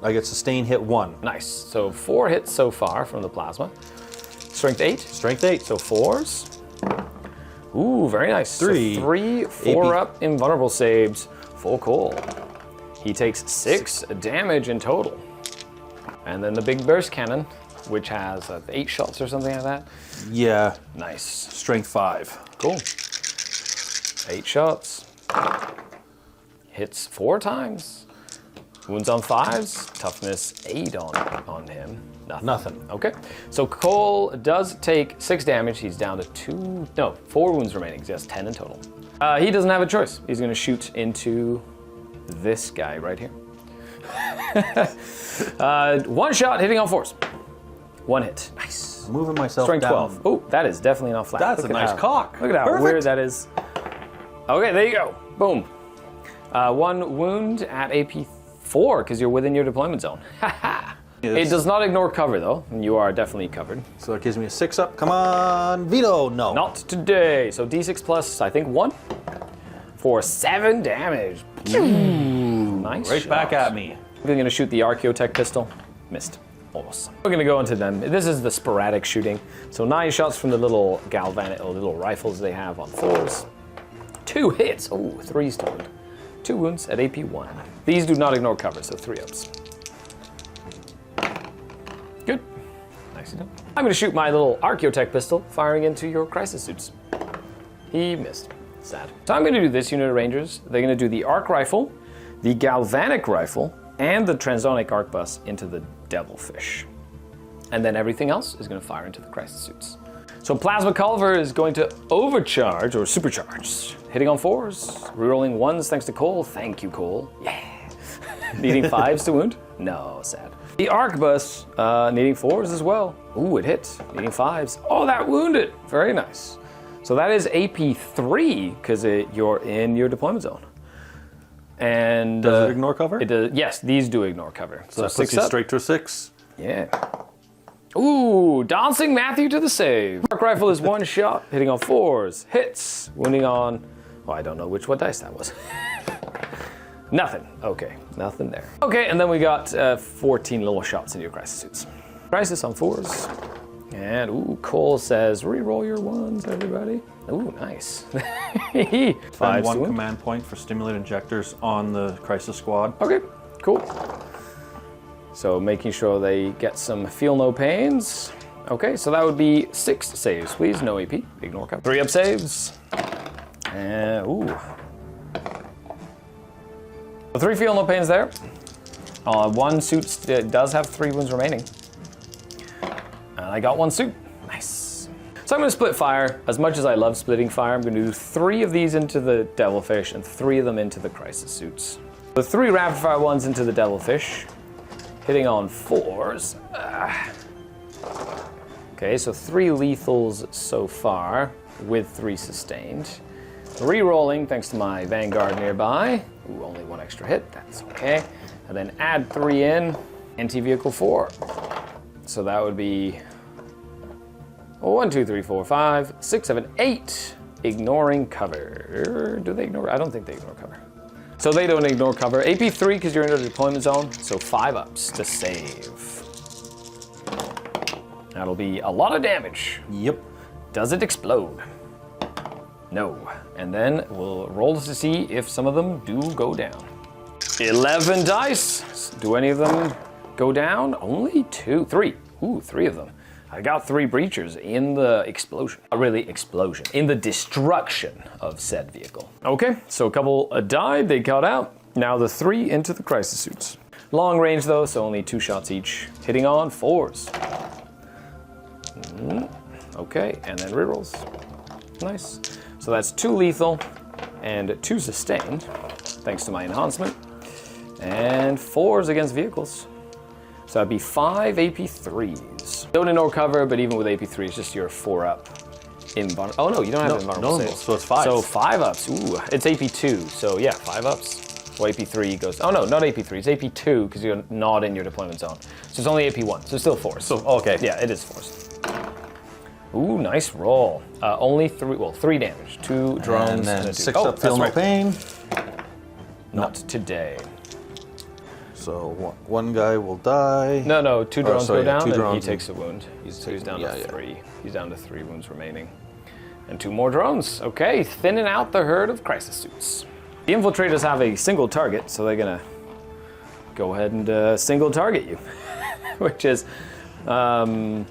I get sustain hit 1. Nice, so 4 hits so far from the Plasma. Strength 8? Strength 8. So 4s. Ooh, very nice. Three. So 3 4-up invulnerable saves for Cole. He takes 6 damage in total. And then the big burst cannon, which has 8 shots or something like that. Yeah. Nice. Strength 5. Cool. 8 shots. Hits 4 times. Wounds on 5s. Toughness 8 on him. Nothing. Okay. So Cole does take 6 damage. He's down to 4 wounds remaining. He has 10 in total. He doesn't have a choice. He's going to shoot into this guy right here. 1 shot hitting on 4s. 1 hit. Nice. Moving myself Strength down. 12. Oh, that is definitely not flat. That's a nice cock. Look at how Perfect. weird that is. Okay, there you go. Boom. 1 wound at AP 4 because you're within your deployment zone. It does not ignore cover though, and you are definitely covered. So it gives me a 6 up. Come on, Vito. No. Not today. So D6 plus, I think 1 for 7 damage. Nice. Right shot. back at me. We're gonna shoot the Archaeotech pistol. Missed. Awesome. We're gonna go into them. This is the sporadic shooting. So 9 shots from the little galvanic, or little rifles they have on 4s. 2 hits. Oh, 3 stoned. 2 wounds at AP 1. These do not ignore cover, so 3 ups. Good. Nicely done. I'm gonna shoot my little Archaeotech pistol, firing into your crisis suits. He missed. Sad. So I'm gonna do this unit of Rangers. They're gonna do the arc rifle, the galvanic rifle, and the transonic arquebus into the devilfish. And then everything else is gonna fire into the crisis suits. So Plasma Culver is going to overcharge or supercharge, hitting on 4s, rerolling 1s thanks to Cole. Thank you, Cole. Yeah. Needing 5s to wound? No, sad. The arquebus needing 4s as well. Ooh, it hit. Needing 5s. Oh, that wounded. Very nice. So that is AP 3 because you're in your deployment zone. And Does it ignore cover? It does. Yes, these do ignore cover. So that 6 puts you up. straight to a 6. Yeah. Ooh, dancing Matthew to the save. Arc rifle is 1 shot, hitting on 4s, hits, wounding on. Oh, I don't know what dice that was. Nothing. Okay, nothing there. Okay, and then we got 14 little shots in your crisis suits. Crisis on 4s. And ooh, Cole says, re-roll your 1s, everybody. Ooh, nice. 5 And 1 command point for stimulate injectors on the crisis squad. Okay, cool. So making sure they get some feel no pains. Okay, so that would be 6 saves, please. No AP, ignore cover. 3 up saves. And ooh. 3 feel no pains there. 1 suit does have 3 wounds remaining. And I got 1 suit. Nice. So I'm gonna split fire. As much as I love splitting fire, I'm gonna do 3 of these into the devilfish and 3 of them into the crisis suits. The 3 rapid fire ones into the devilfish. Hitting on 4s. Okay, so 3 lethals so far, with 3 sustained. Re-rolling thanks to my Vanguard nearby. Ooh, only 1 extra hit, that's okay. And then add 3 in, anti-vehicle 4. So that would be 1, 2, 3, 4, 5, 6, 7, 8. Ignoring cover. Do they ignore? I don't think they ignore cover. So they don't ignore cover. AP 3 because you're in the deployment zone, so 5 ups to save. That'll be a lot of damage. Yep. Does it explode? No. And then we'll roll to see if some of them do go down. 11 dice. Do any of them go down? Only 2, 3. Ooh, 3 of them. I got 3 breachers in the explosion. Really, explosion. In the destruction of said vehicle. Okay, so a couple died, they got out. Now the 3 into the crisis suits. Long range though, so only 2 shots each. Hitting on 4s. Okay, and then rerolls. Nice. So that's 2 lethal and 2 sustained, thanks to my enhancement. And 4s against vehicles. So that'd be 5 AP3s. Don't ignore cover, but even with AP3, it's just your 4 up. Oh no, you don't have invulnerable saves. So it's 5. So 5 ups. Ooh, it's AP2. So yeah, 5 ups. Well, AP3 goes. Oh no, not AP3. It's AP2 because you're not in your deployment zone. So it's only AP1. So it's still 4s. So okay. Yeah, it is 4s. Ooh, nice roll. Only 3. Well, 3 damage. 2 drones And then a 6 2. up, feel no pain. Not today. So one guy will die. No, 2 drones sorry, go down, 2 and drones he takes a wound. He's down yeah, to yeah. 3. He's down to 3 wounds remaining. And 2 more drones. Okay, thinning out the herd of crisis suits. The infiltrators have a single target, so they're gonna go ahead and single target you, which is 1,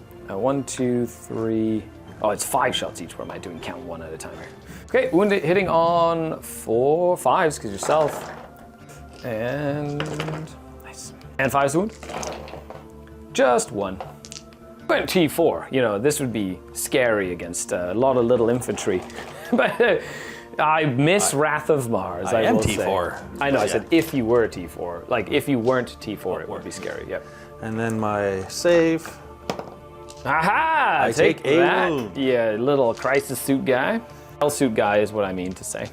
2, 3. Oh, it's 5 shots each. What am I doing? Count 1 at a time here. Okay, wounded, hitting on 4 5s because yourself, and nice. And 5's wound. Just 1. Went T4. You know, this would be scary against a lot of little infantry, but. I miss Wrath of Mars. I am will T4. Say. I know. I said if you were T4, like if you weren't T4, it would be scary. Yep. And then my save. Aha! I take a that. wound. Yeah, little crisis suit guy. Hell suit guy is what I mean to say.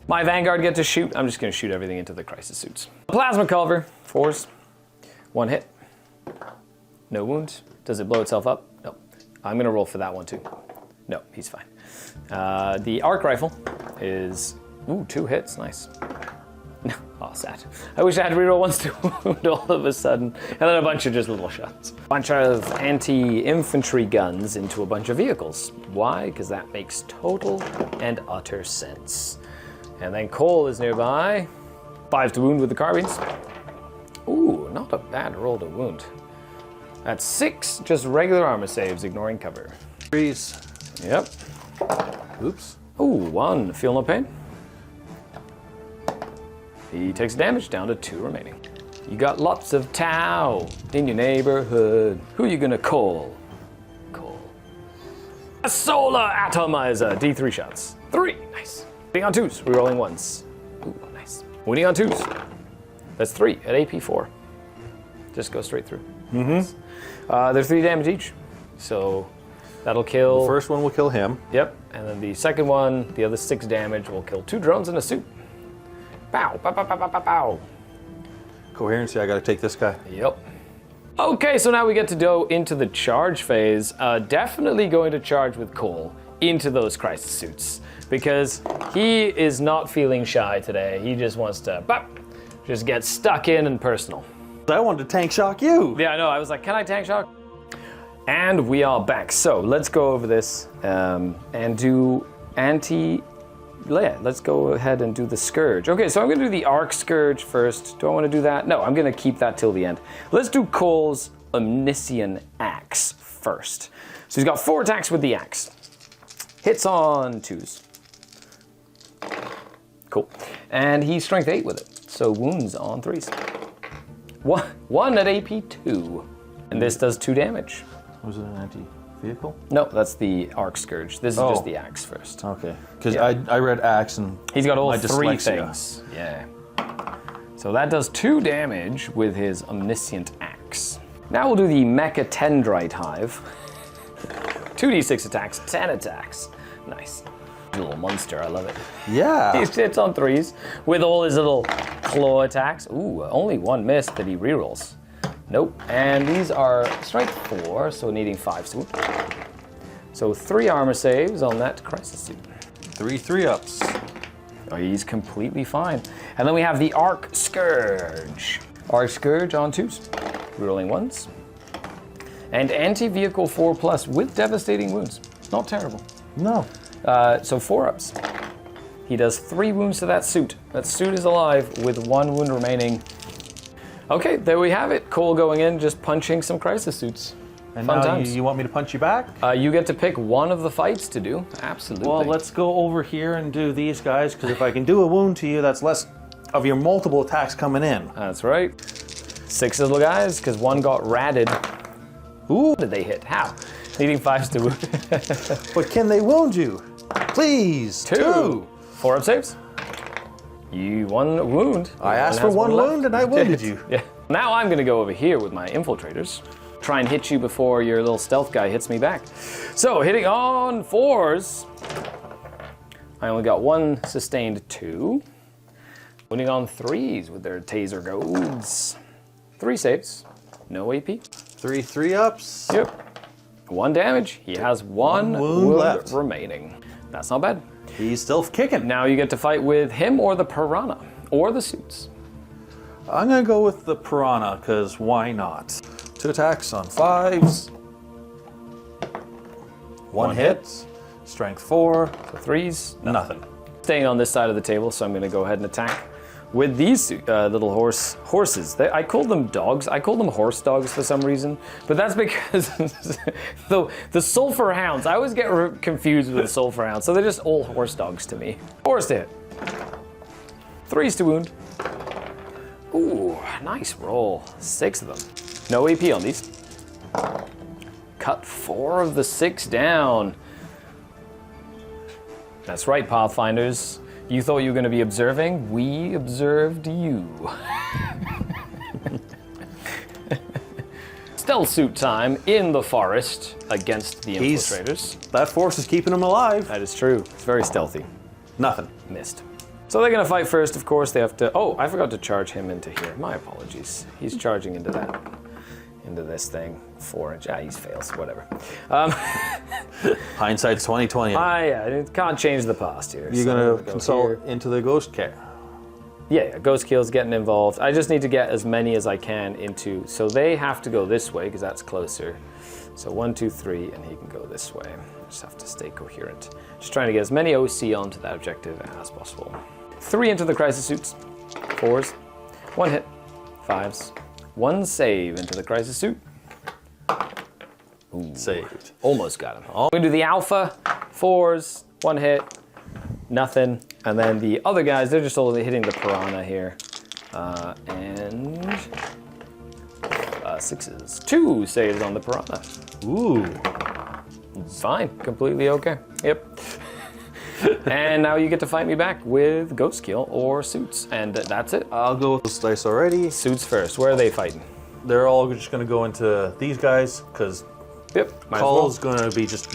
My Vanguard get to shoot. I'm just going to shoot everything into the crisis suits. Plasma cover. 4s. 1 hit. No wounds. Does it blow itself up? No. I'm going to roll for that one too. No, he's fine. The arc rifle is 2 hits. Nice. Oh, sad. I wish I had to reroll once to wound all of a sudden, and then a bunch of just little shots. Bunch of anti-infantry guns into a bunch of vehicles. Why? Because that makes total and utter sense. And then Cole is nearby. 5 to wound with the carbines. Ooh, not a bad roll to wound. That's 6 just regular armor saves, ignoring cover. 3s. Yep. Oops. Ooh, 1. Feel no pain. He takes damage, down to 2 remaining. You got lots of Tau in your neighborhood. Who you gonna call? Call. A solar atomizer. D3 shots. 3. Nice. Winning on 2s. Rerolling 1s. Ooh, nice. Winning on 2s. That's 3 at AP4. Just go straight through. Mm-hmm. They're 3 damage each. So that'll kill. The first one will kill him. Yep. And then the second one, the other 6 damage, will kill 2 drones in a suit. Pow, pow, pow, pow, pow, pow, pow. Coherency, I gotta take this guy. Yep. Okay, so now we get to go into the charge phase. Definitely going to charge with Cole into those crisis suits because he is not feeling shy today. He just wants to just get stuck in and personal. I wanted to tank shock you. Yeah, I know. I was like, can I tank shock? And we are back. So let's go over this and do let's go ahead and do the Scourge. Okay, so I'm going to do the Arc Scourge first. Do I want to do that? No, I'm going to keep that till the end. Let's do Cole's Omnissiah Axe first. So he's got 4 attacks with the axe. Hits on 2s. Cool. And he's strength 8 with it. So wounds on 3s. 1 at AP 2. And this does 2 damage. Was it an anti-vehicle? No, that's the Arc Scourge. This is just the axe first. Okay. Because Yeah. I read axe and He's got all my 3 dyslexia. things. Yeah. So that does 2 damage with his Omnissiah Axe. Now we'll do the Mechatendrite Hive. 2d6 attacks, 10 attacks. Nice. Little monster, I love it. Yeah. He hits on 3s with all his little claw attacks. Ooh, only 1 miss that he rerolls. Nope. And these are strength 4, so needing 5 to wound. So 3 armor saves on that crisis suit. 3 3-ups. Oh, he's completely fine. And then we have the Arc Scourge. Arc Scourge on 2s. Rerolling 1s. And anti-vehicle 4+ with devastating wounds. Not terrible. No. So 4-ups. He does 3 wounds to that suit. That suit is alive with 1 wound remaining. Okay, there we have it. Cole going in, just punching some crisis suits. And Fun now times. you want me to punch you back? You get to pick one of the fights to do. Absolutely. Well, let's go over here and do these guys, because if I can do a wound to you, that's less of your multiple attacks coming in. That's right. 6 little guys, because 1 got ratted. Ooh, did they hit? How? Needing 5s to wound. But can they wound you? Please. 2. 4-up saves. You 1 wound. I asked for 1 wound and I wounded you. Yeah. Now I'm going to go over here with my infiltrators. Try and hit you before your little stealth guy hits me back. So hitting on 4s. I only got 1 sustained 2. Winning on 3s with their taser goads. 3 saves. No AP. 3 3-ups. Yep. 1 damage. He has 1 wound wound left. remaining. That's not bad. He's still kicking. Now you get to fight with him or the piranha. Or the suits. I'm going to go with the piranha, because why not? 2 attacks on 5s. 1 hit. Strength 4. So 3s. Nothing. Staying on this side of the table, so I'm going to go ahead and attack with these little horses. I call them dogs. I call them horse dogs for some reason, but that's because the sulfur hounds. I always get confused with the sulfur hounds, so they're just all horse dogs to me. 4s to hit. 3s to wound. Ooh, nice roll. 6 of them. No AP on these. Cut 4 of the 6 down. That's right, Pathfinders. You thought you were going to be observing? We observed you. Stealth suit time in the forest against the infiltrators. That force is keeping him alive. That is true. It's very stealthy. Nothing. Missed. So they're going to fight first, of course. They have to... Oh, I forgot to charge him into here. My apologies. He's charging into that. Into this thing. 4-inch. Ah, he's fails. Whatever. Hindsight's 20/20. Yeah, can't change the past here. You're So gonna consult into the ghost care. Yeah, ghost kill's getting involved. I just need to get as many as I can into. So they have to go this way because that's closer. So 1, 2, 3, and he can go this way. Just have to stay coherent. Just trying to get as many OC onto that objective as possible. 3 into the crisis suits. 4s. 1 hit. 5s. 1 save into the crisis suit. Ooh, Saved. almost got him. We're gonna do the alpha. 4s. 1 hit. Nothing. And then the other guys, they're just only hitting the piranha here. And 6s. 2 saves on the piranha. Ooh. Fine. Completely okay. Yep. And now you get to fight me back with ghost kill or suits. And that's it. I'll go with the dice already. Suits first. Where are they fighting? They're all just gonna go into these guys because Yep. might as Call's well. gonna be just.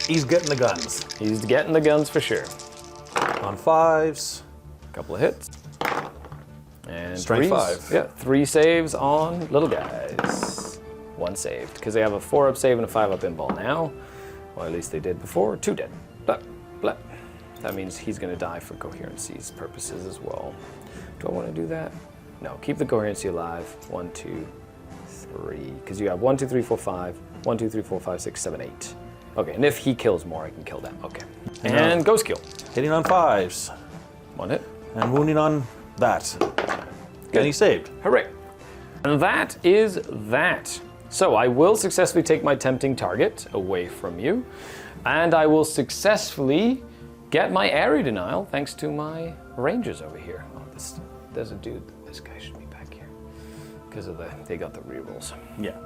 He's getting the guns. He's getting the guns for sure. On 5s. Couple of hits. And Strength 3s. 5. Yeah, 3 saves on little guys. 1 saved, because they have a 4-up save and a 5-up in ball now. Or at least they did before. 2 dead. Blah, blah. That means he's going to die for coherency's purposes as well. Do I want to do that? No, keep the coherency alive. 1, 2, 3. Because you have 1, 2, 3, 4, 5. 1, 2, 3, 4, 5, 6, 7, 8. Okay, and if he kills more, I can kill them. Okay. And ghost kill. Hitting on 5s. 1 hit. And wounding on that. And he saved. Hooray. And that is that. So I will successfully take my tempting target away from you, and I will successfully get my area denial thanks to my rangers over here. Oh, there's a dude. This guy should be back here because of they got the rerolls. Yeah.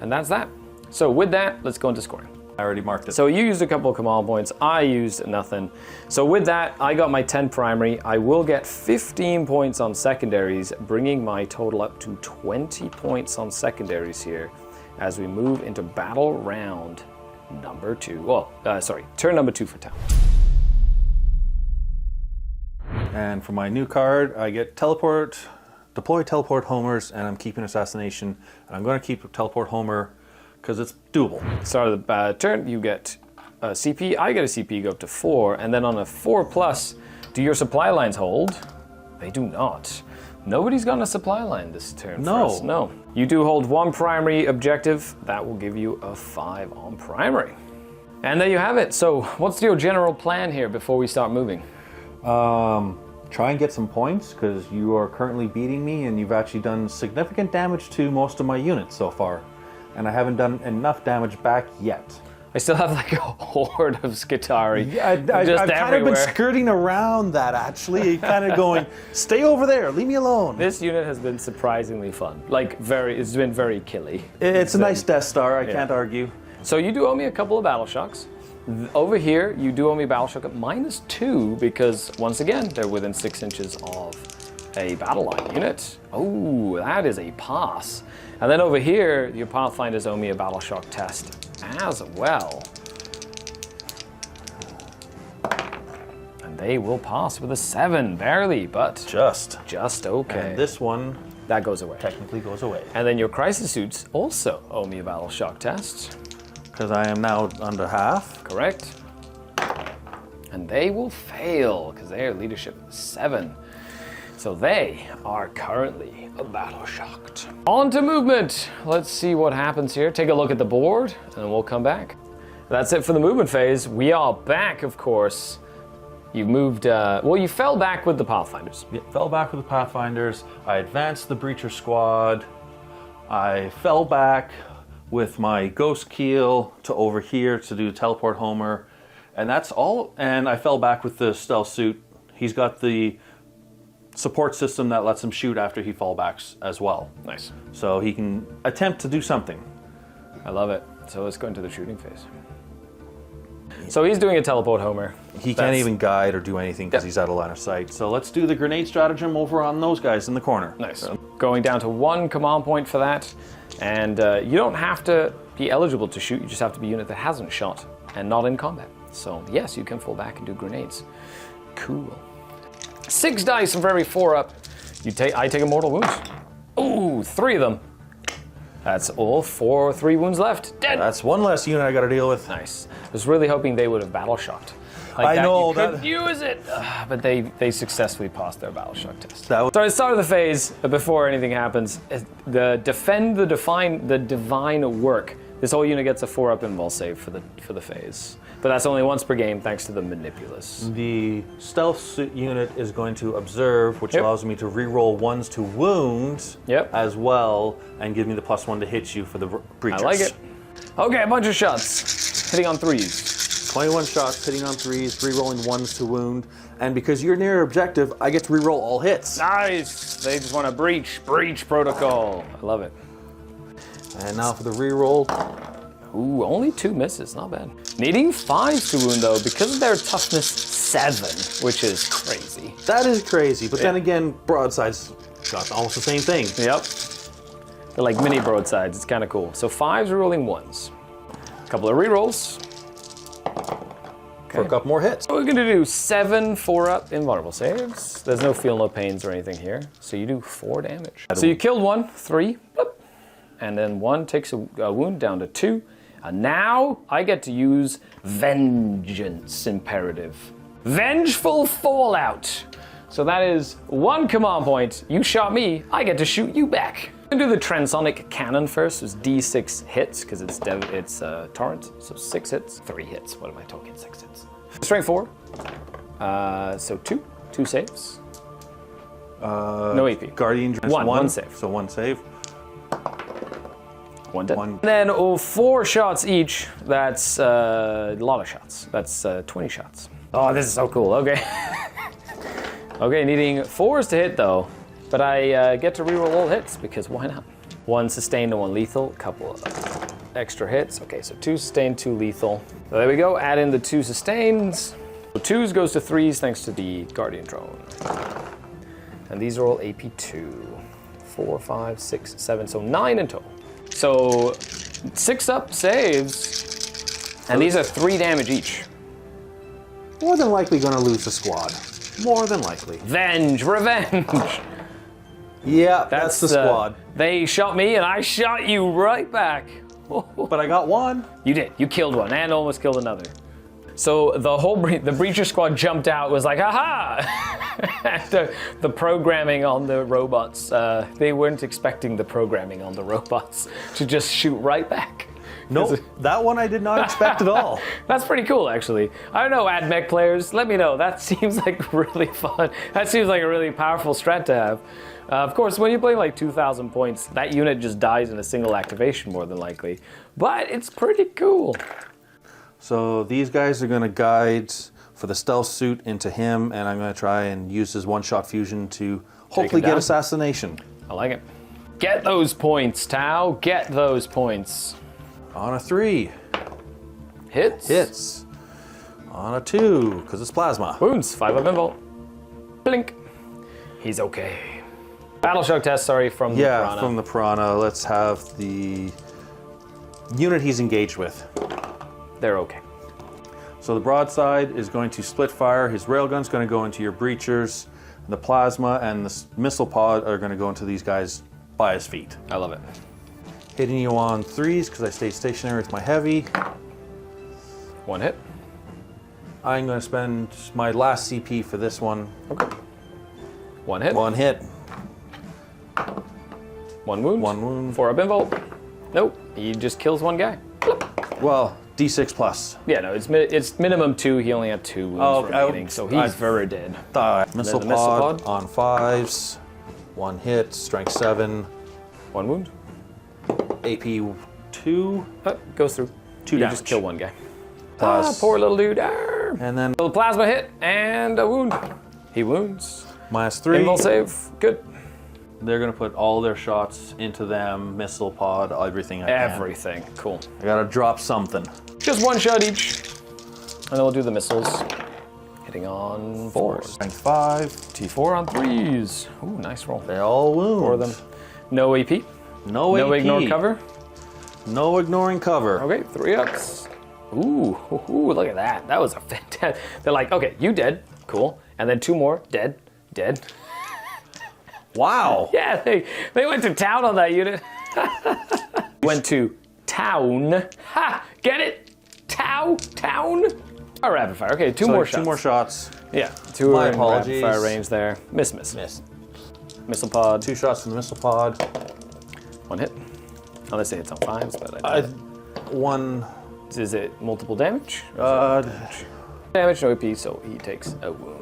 And that's that. So with that, let's go into scoring. I already marked it. So you used a couple of command points. I used nothing. So with that, I got my 10 primary. I will get 15 points on secondaries, bringing my total up to 20 points on secondaries here as we move into battle round number 2. Well, turn number 2 for town. And for my new card, I get teleport, deploy teleport homers, and I'm keeping assassination. And I'm going to keep teleport homer because it's doable. Start of the turn, you get a CP. I get a CP, go up to 4, and then on a 4+, do your supply lines hold? They do not. Nobody's gotten a supply line this turn No. for us. No. You do hold 1 primary objective. That will give you a 5 on primary. And there you have it. So what's your general plan here before we start moving? Try and get some points because you are currently beating me and you've actually done significant damage to most of my units so far. And I haven't done enough damage back yet. I still have like a horde of Skitari I've kind of been skirting around that actually, kind of going, stay over there, leave me alone. This unit has been surprisingly fun. It's been very killy. It's a nice Death Star, I can't argue. So you do owe me a couple of battle shocks. Over here, you do owe me battle shock at -2 because, once again, they're within 6 inches of a battle line unit. Oh, that is a pass. And then over here, your Pathfinders owe me a battle shock test as well. And they will pass with a 7, barely, but just okay. And this one that goes away. technically goes away. And then your crisis suits also owe me a battle shock test. Because I am now under half. Correct. And they will fail because they are leadership 7. So they are currently battle shocked. On to movement. Let's see what happens here. Take a look at the board and we'll come back. That's it for the movement phase. We are back, of course. You moved, well, you fell back with the Pathfinders. Yeah, fell back with the Pathfinders. I advanced the Breacher squad. I fell back with my Ghost Keel to over here to do Teleport Homer. And that's all. And I fell back with the Stealth Suit. He's got the support system that lets him shoot after he fallbacks as well. Nice. So he can attempt to do something. I love it. So let's go into the shooting phase. So he's doing a Teleport Homer. He can't even guide or do anything because he's out of line of sight. So let's do the grenade stratagem over on those guys in the corner. Nice. Going down to 1 command point for that. And you don't have to be eligible to shoot. You just have to be a unit that hasn't shot and not in combat. So yes, you can fall back and do grenades. Cool. 6 dice from every 4 up. I take a mortal wound. Ooh, 3 of them. That's all 3 wounds left. Dead. That's one less unit I got to deal with. Nice. I was really hoping they would have battle shocked. I know you could use it, but they successfully passed their battle shock test. That was So at the start of the phase, before anything happens, defend the divine work. This whole unit gets a 4-up invul save for the phase, but that's only once per game thanks to the Manipulus. The stealth suit unit is going to observe, which allows me to reroll 1s to wound as well, and give me the +1 to hit you for the breachers. I like it. Okay, a bunch of shots, hitting on 3s. 21 shots, hitting on 3s, rerolling 1s to wound, and because you're near objective, I get to reroll all hits. Nice. They just want to breach protocol. I love it. And now for the reroll. Ooh, only 2 misses, not bad. Needing 5s to wound though, because of their toughness 7, which is crazy. That is crazy, but then again, broadsides got almost the same thing. Yep. They're like mini broadsides, it's kind of cool. So 5s rerolling 1s. A couple of rerolls. For a couple more hits. So we're gonna do 7 4-up invulnerable saves. There's no feel, no pains or anything here. So you do 4 damage. So you killed 1, 3, bloop. And then 1 takes a wound down to 2. And now I get to use Vengeance Imperative. Vengeful Fallout. So that is 1 command point. You shot me, I get to shoot you back. I'm gonna do the Transonic Cannon first. It's D6 hits, because it's torrent. So 6 hits, 3 hits. What am I talking? 6 hits. Strength 4. So 2 saves. No AP. Guardian one save. So 1 save. 1 dead. And then 4 shots each. That's a lot of shots. That's 20 shots. Oh, this is so cool. Okay. Okay, needing 4s to hit though. But I get to reroll all hits because why not? 1 sustained and 1 lethal. Couple of extra hits. Okay, so 2 sustained, 2 lethal. So there we go. Add in the 2 sustains. So 2s goes to 3s thanks to the Guardian Drone. And these are all AP2. 4, 5, 6, 7. So 9 in total. So 6-up saves, and these are 3 damage each. More than likely going to lose the squad. More than likely. Revenge. Yeah, that's the squad. They shot me, and I shot you right back. But I got 1. You did. You killed 1, and almost killed another. So the breacher squad jumped out, was like, aha! the programming on the robots, they weren't expecting the programming on the robots to just shoot right back. Nope, that one I did not expect at all. That's pretty cool, actually. I don't know, AdMech players, let me know. That seems like really fun. That seems like a really powerful strat to have. Of course, when you play like 2,000 points, that unit just dies in a single activation more than likely. But it's pretty cool. So these guys are going to guide for the stealth suit into him, and I'm going to try and use his one-shot fusion to hopefully get assassination. I like it. Get those points, Tau. Get those points. On a 3. Hits. Hits. On a 2, because it's plasma. Wounds. 5-up invul. Blink. He's okay. Battle shock test, sorry, from the Piranha. Yeah, from the Piranha. Let's have the unit he's engaged with. They're okay. So the broadside is going to split fire. His railgun's going to go into your breachers. The plasma and the missile pod are going to go into these guys by his feet. I love it. Hitting you on 3s because I stay stationary with my heavy. 1 hit. I'm going to spend my last CP for this one. Okay. 1 hit. 1 hit. 1 wound. 1 wound. 4-up invul. Nope. He just kills 1 guy. Well, D6 plus. Yeah, no, it's minimum 2. He only had 2 wounds remaining, so he's very dead. Missile the missile pod pod. on 5s. 1 hit, strength 7, 1 wound. AP 2. Goes through. 2 You damage. just kill one guy. Plus- Poor little dude. Arr. And then So the plasma hit and a wound. He wounds. -3. Invul save. Good. They're gonna put all their shots into them, missile pod, everything I can. Everything. Cool. I gotta drop something. Just 1 shot each. And then we'll do the missiles. Hitting on 4s. Strength 5. T4 on 3s. Ooh, nice roll. They all wound. 4 of them. No AP. No No AP. ignore cover. No ignoring cover. Okay, 3 ups. Ooh, look at that. That was a fantastic. They're like, okay, you dead. Cool. And then 2 more. Dead. Wow. Yeah, they went to town on that unit. Went to town. Ha! Get it? Town? A rapid fire. Okay, 2 more shots. 2 more shots. Yeah, 2 My are in rapid apologies. fire range there. Miss. Missile pod. 2 shots from the missile pod. 1 hit. Unless they hit on 5s, but I doubt it. 1. Is it multiple damage? Damage, no AP, so he takes a wound.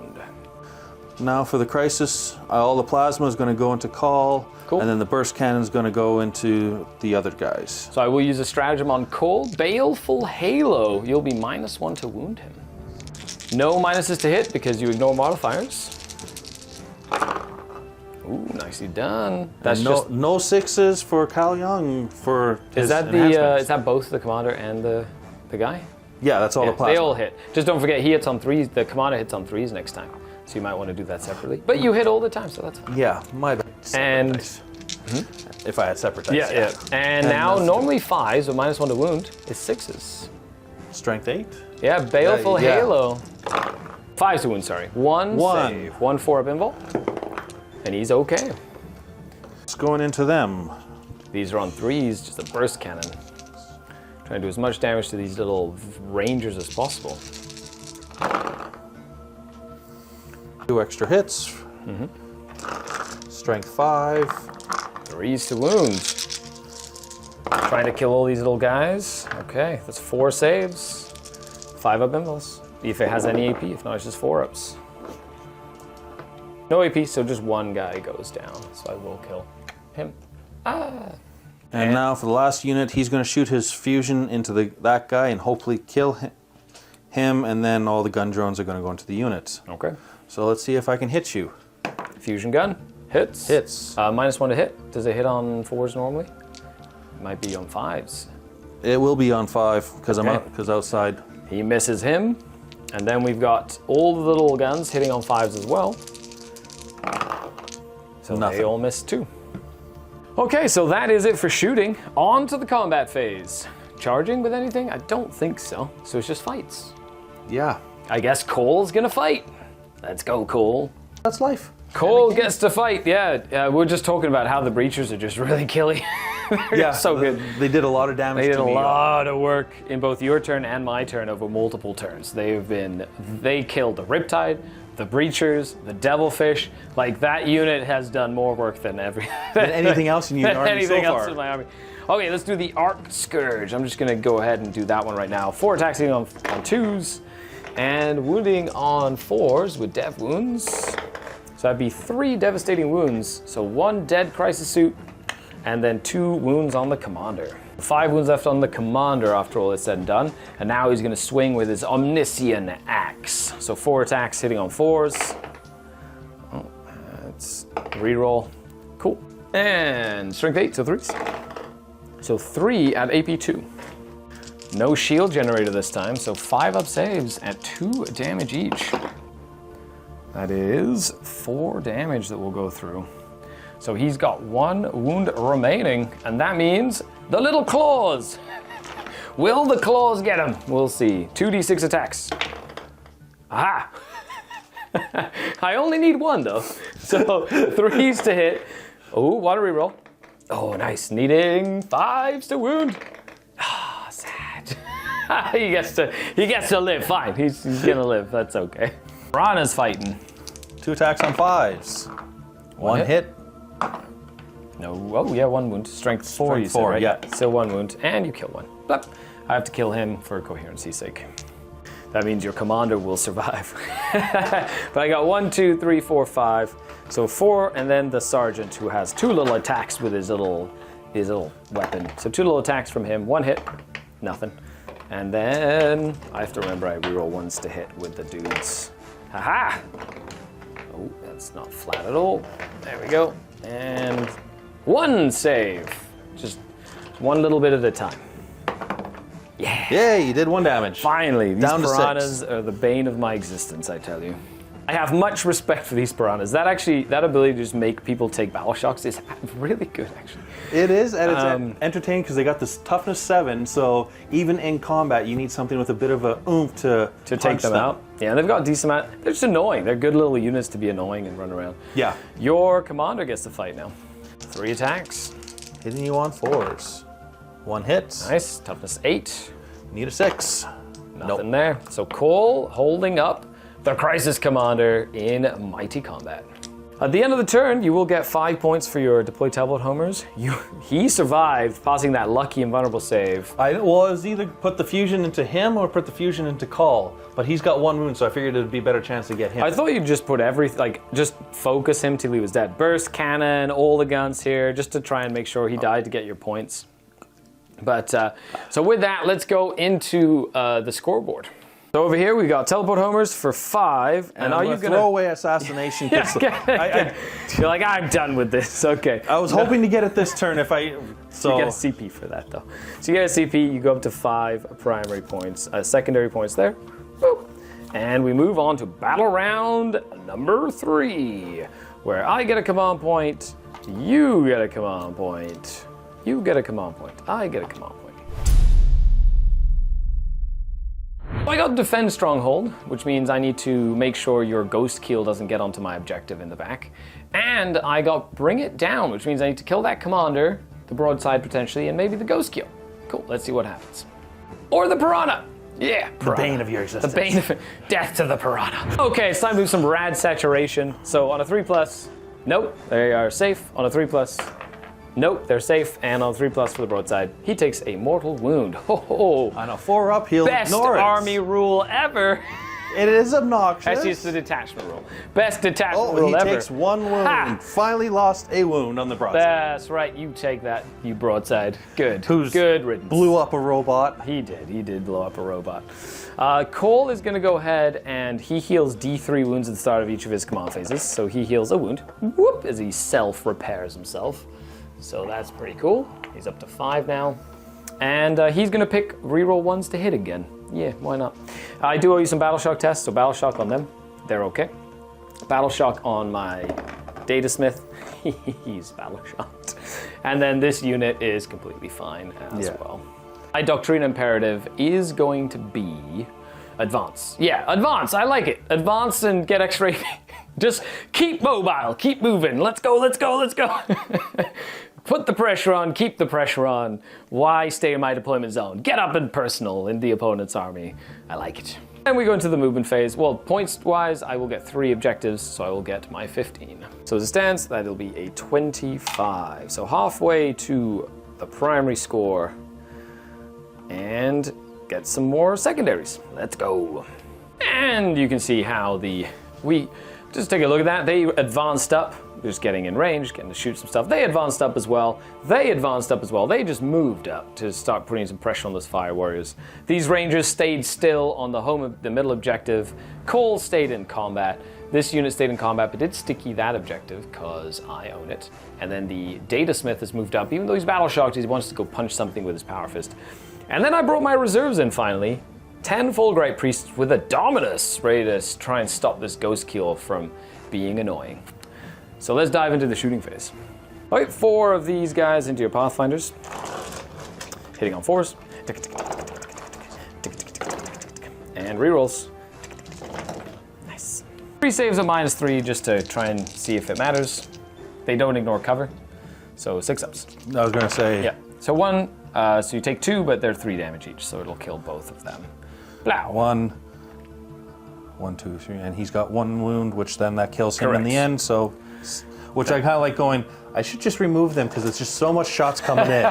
Now for the crisis, all the plasma is going to go into Call, Cool. and then the burst cannon is going to go into the other guys. So I will use a stratagem on Cole. Baleful Halo. You'll be -1 to wound him. No minuses to hit because you ignore modifiers. Ooh, nicely done. That's And just. no 6s for Cal Young for his Is that enhancements. is that both the commander and the guy? Yeah, that's all Yeah, the plasma. they all hit. Just don't forget he hits on 3s. The commander hits on 3s next time. So you might want to do that separately. But you hit all the time, so that's fine. Yeah, my bad. And- Dice. If I had separate dice. Yeah. And now normally 5s with -1 to wound is 6s. Strength 8. Yeah, Baleful Yeah. Halo. 5s to wound, sorry. 1 1. save. 1 4-up invul. And he's okay. It's going into them. These are on 3s, just a burst cannon. Trying to do as much damage to these little rangers as possible. 2 extra hits. Strength 5. 3s to wound. Trying to kill all these little guys. Okay, that's 4 saves. 5-up invuls. If it has any AP, if not, it's just 4-ups. No AP, so just 1 guy goes down. So I will kill him. And now for the last unit, he's going to shoot his fusion into that guy and hopefully kill him, and then all the gun drones are going to go into the unit. Okay. So let's see if I can hit you. Fusion gun. Hits. Hits. -1 to hit. Does it hit on 4s normally? Might be on 5s. It will be on 5 because Okay. because outside. He misses him. And then we've got all the little guns hitting on 5s as well. So they Nothing. all missed too. Okay, so that is it for shooting. On to the combat phase. Charging with anything? I don't think so. So it's just fights. Yeah, I guess Cole's gonna fight. Let's go, Cole. that's life. Cole gets to fight, yeah. We're just talking about how the breachers are just really killing. They're so good. They did a lot of damage. They did to a me. lot of work in both your turn and my turn over multiple turns. They killed the Riptide, the Breachers, the Devilfish. Like, that unit has done more work than Than anything else in your than army anything so else far. in my army. Okay, let's do the Arc Scourge. I'm just gonna go ahead and do that one right now. 4 attacks hitting on 2s, and wounding on 4s with dev wounds. So that'd be 3 devastating wounds. So 1 dead crisis suit, and then 2 wounds on the commander. 5 wounds left on the commander after all is said and done. And now he's gonna swing with his Omnissiah axe. So 4 attacks hitting on 4s. Oh, that's reroll. Cool. And strength 8, so 3s. So 3 at AP 2. No shield generator this time, so 5-up saves at 2 damage each. That is 4 damage that will go through. So he's got 1 wound remaining, and that means the little claws. Will the claws get him? We'll see. 2d6 attacks. Aha! I only need 1 though. So 3s to hit. Oh, water reroll. Oh, nice. Needing 5s to wound. Ah, sad. he gets to live. Fine. He's gonna live. That's okay. Rana's fighting. 2 attacks on 5s. 1 hit. No. Oh, yeah, 1 wound. Strength 4, you said, 4, right? yeah. Still 1 wound. And you kill 1. Blep. I have to kill him for coherency's sake. That means your commander will survive. But I got 1, 2, 3, 4, 5. So 4, and then the sergeant who has 2 little attacks with his little weapon. So 2 little attacks from him, 1 hit, nothing. And then I have to remember I reroll 1s to hit with the dudes. Haha! Oh, that's not flat at all. There we go. And 1 save. Just 1 little bit at a time. Yeah. Yay, you did 1 damage. Finally, these Down to 6. piranhas are the bane of my existence, I tell you. I have much respect for these piranhas. That ability to just make people take battle shocks is really good, actually. It is, and it's entertaining because they got this toughness 7, so even in combat, you need something with a bit of a oomph to take them out. Yeah, and they've got a decent amount. They're just annoying. They're good little units to be annoying and run around. Yeah. Your commander gets to fight now. 3 attacks. Hitting you on 4s. 1 hit. Nice. Toughness 8. Need a 6. Nothing there. So Cole holding up the Crisis Commander in mighty combat. At the end of the turn, you will get 5 points for your deployed tablet homers. He survived, passing that lucky invulnerable save. It was either put the fusion into him or put the fusion into Call, but he's got 1 wound, so I figured it'd be a better chance to get him. I thought you'd just put everything, just focus him till he was dead. Burst cannon, all the guns here, just to try and make sure he died to get your points. But, so with that, let's go into the scoreboard. So over here we got teleport homers for 5, and are you gonna throw away assassination? You're like, I'm done with this. Okay. I was hoping to get it this turn if I. So you get a CP for that though. So you get a CP. You go up to 5 primary points, secondary points there. Boop. And we move on to battle round number 3, where I get a command point, you get a command point, you get a command point, I get a command point. I got Defend Stronghold, which means I need to make sure your Ghost Keel doesn't get onto my objective in the back. And I got Bring It Down, which means I need to kill that commander, the broadside potentially, and maybe the Ghost Keel. Cool, let's see what happens. Or the Piranha. Yeah, Piranha. The bane of your existence. The bane of death to the Piranha. Okay, it's time to do some rad saturation. So on a 3+, nope, they are safe. On a 3+, nope, they're safe. And on 3+ for the broadside, he takes a mortal wound. Ho ho! On a 4 up, he'll Best ignore it. army rule ever. It is obnoxious. That's just the detachment rule. Best detachment rule he ever. takes 1 wound. Ha! Finally lost a wound on the broadside. That's right, you take that, you broadside. Good. Who's good riddance. Blew up a robot. He did blow up a robot. Cole is gonna go ahead and he heals D3 wounds at the start of each of his command phases. So he heals a wound, whoop, as he self-repairs himself. So that's pretty cool. He's up to 5 now. And he's gonna pick reroll 1s to hit again. Yeah, why not? I do owe you some Battle Shock tests, so Battle Shock on them, they're okay. Battle Shock on my Datasmith, he's Battle Shocked. And then this unit is completely fine as well. My Doctrine Imperative is going to be Advance. Yeah, Advance, I like it. Advance and get X-ray. Just keep mobile, keep moving. Let's go, let's go, let's go. Put the pressure on, keep the pressure on. Why stay in my deployment zone? Get up and personal in the opponent's army. I like it. And we go into the movement phase. Well, points-wise, I will get 3 objectives, so I will get my 15. So as it stands, that'll be a 25. So halfway to the primary score. And get some more secondaries. Let's go. And you can see how we just take a look at that. They advanced up. Just getting in range, getting to shoot some stuff. They advanced up as well. They advanced up as well. They just moved up to start putting some pressure on those fire warriors. These rangers stayed still on the middle objective. Cole stayed in combat. This unit stayed in combat, but did sticky that objective because I own it. And then the Datasmith has moved up. Even though he's battle shocked, he wants to go punch something with his power fist. And then I brought my reserves in finally. 10 Fulgurite priests with a Dominus, ready to try and stop this Ghost Keel from being annoying. So let's dive into the shooting phase. All right, 4 of these guys into your Pathfinders. Hitting on 4s. And rerolls. Nice. 3 saves of -3 just to try and see if it matters. They don't ignore cover. So 6 ups. I was gonna say. Yeah. So 1, so you take 2, but they're 3 damage each, so it'll kill both of them. Blow. 1, 2, 3, and he's got 1 wound, which then that kills him in Correct. the end. So which I kind of like going, I should just remove them because it's just so much shots coming in.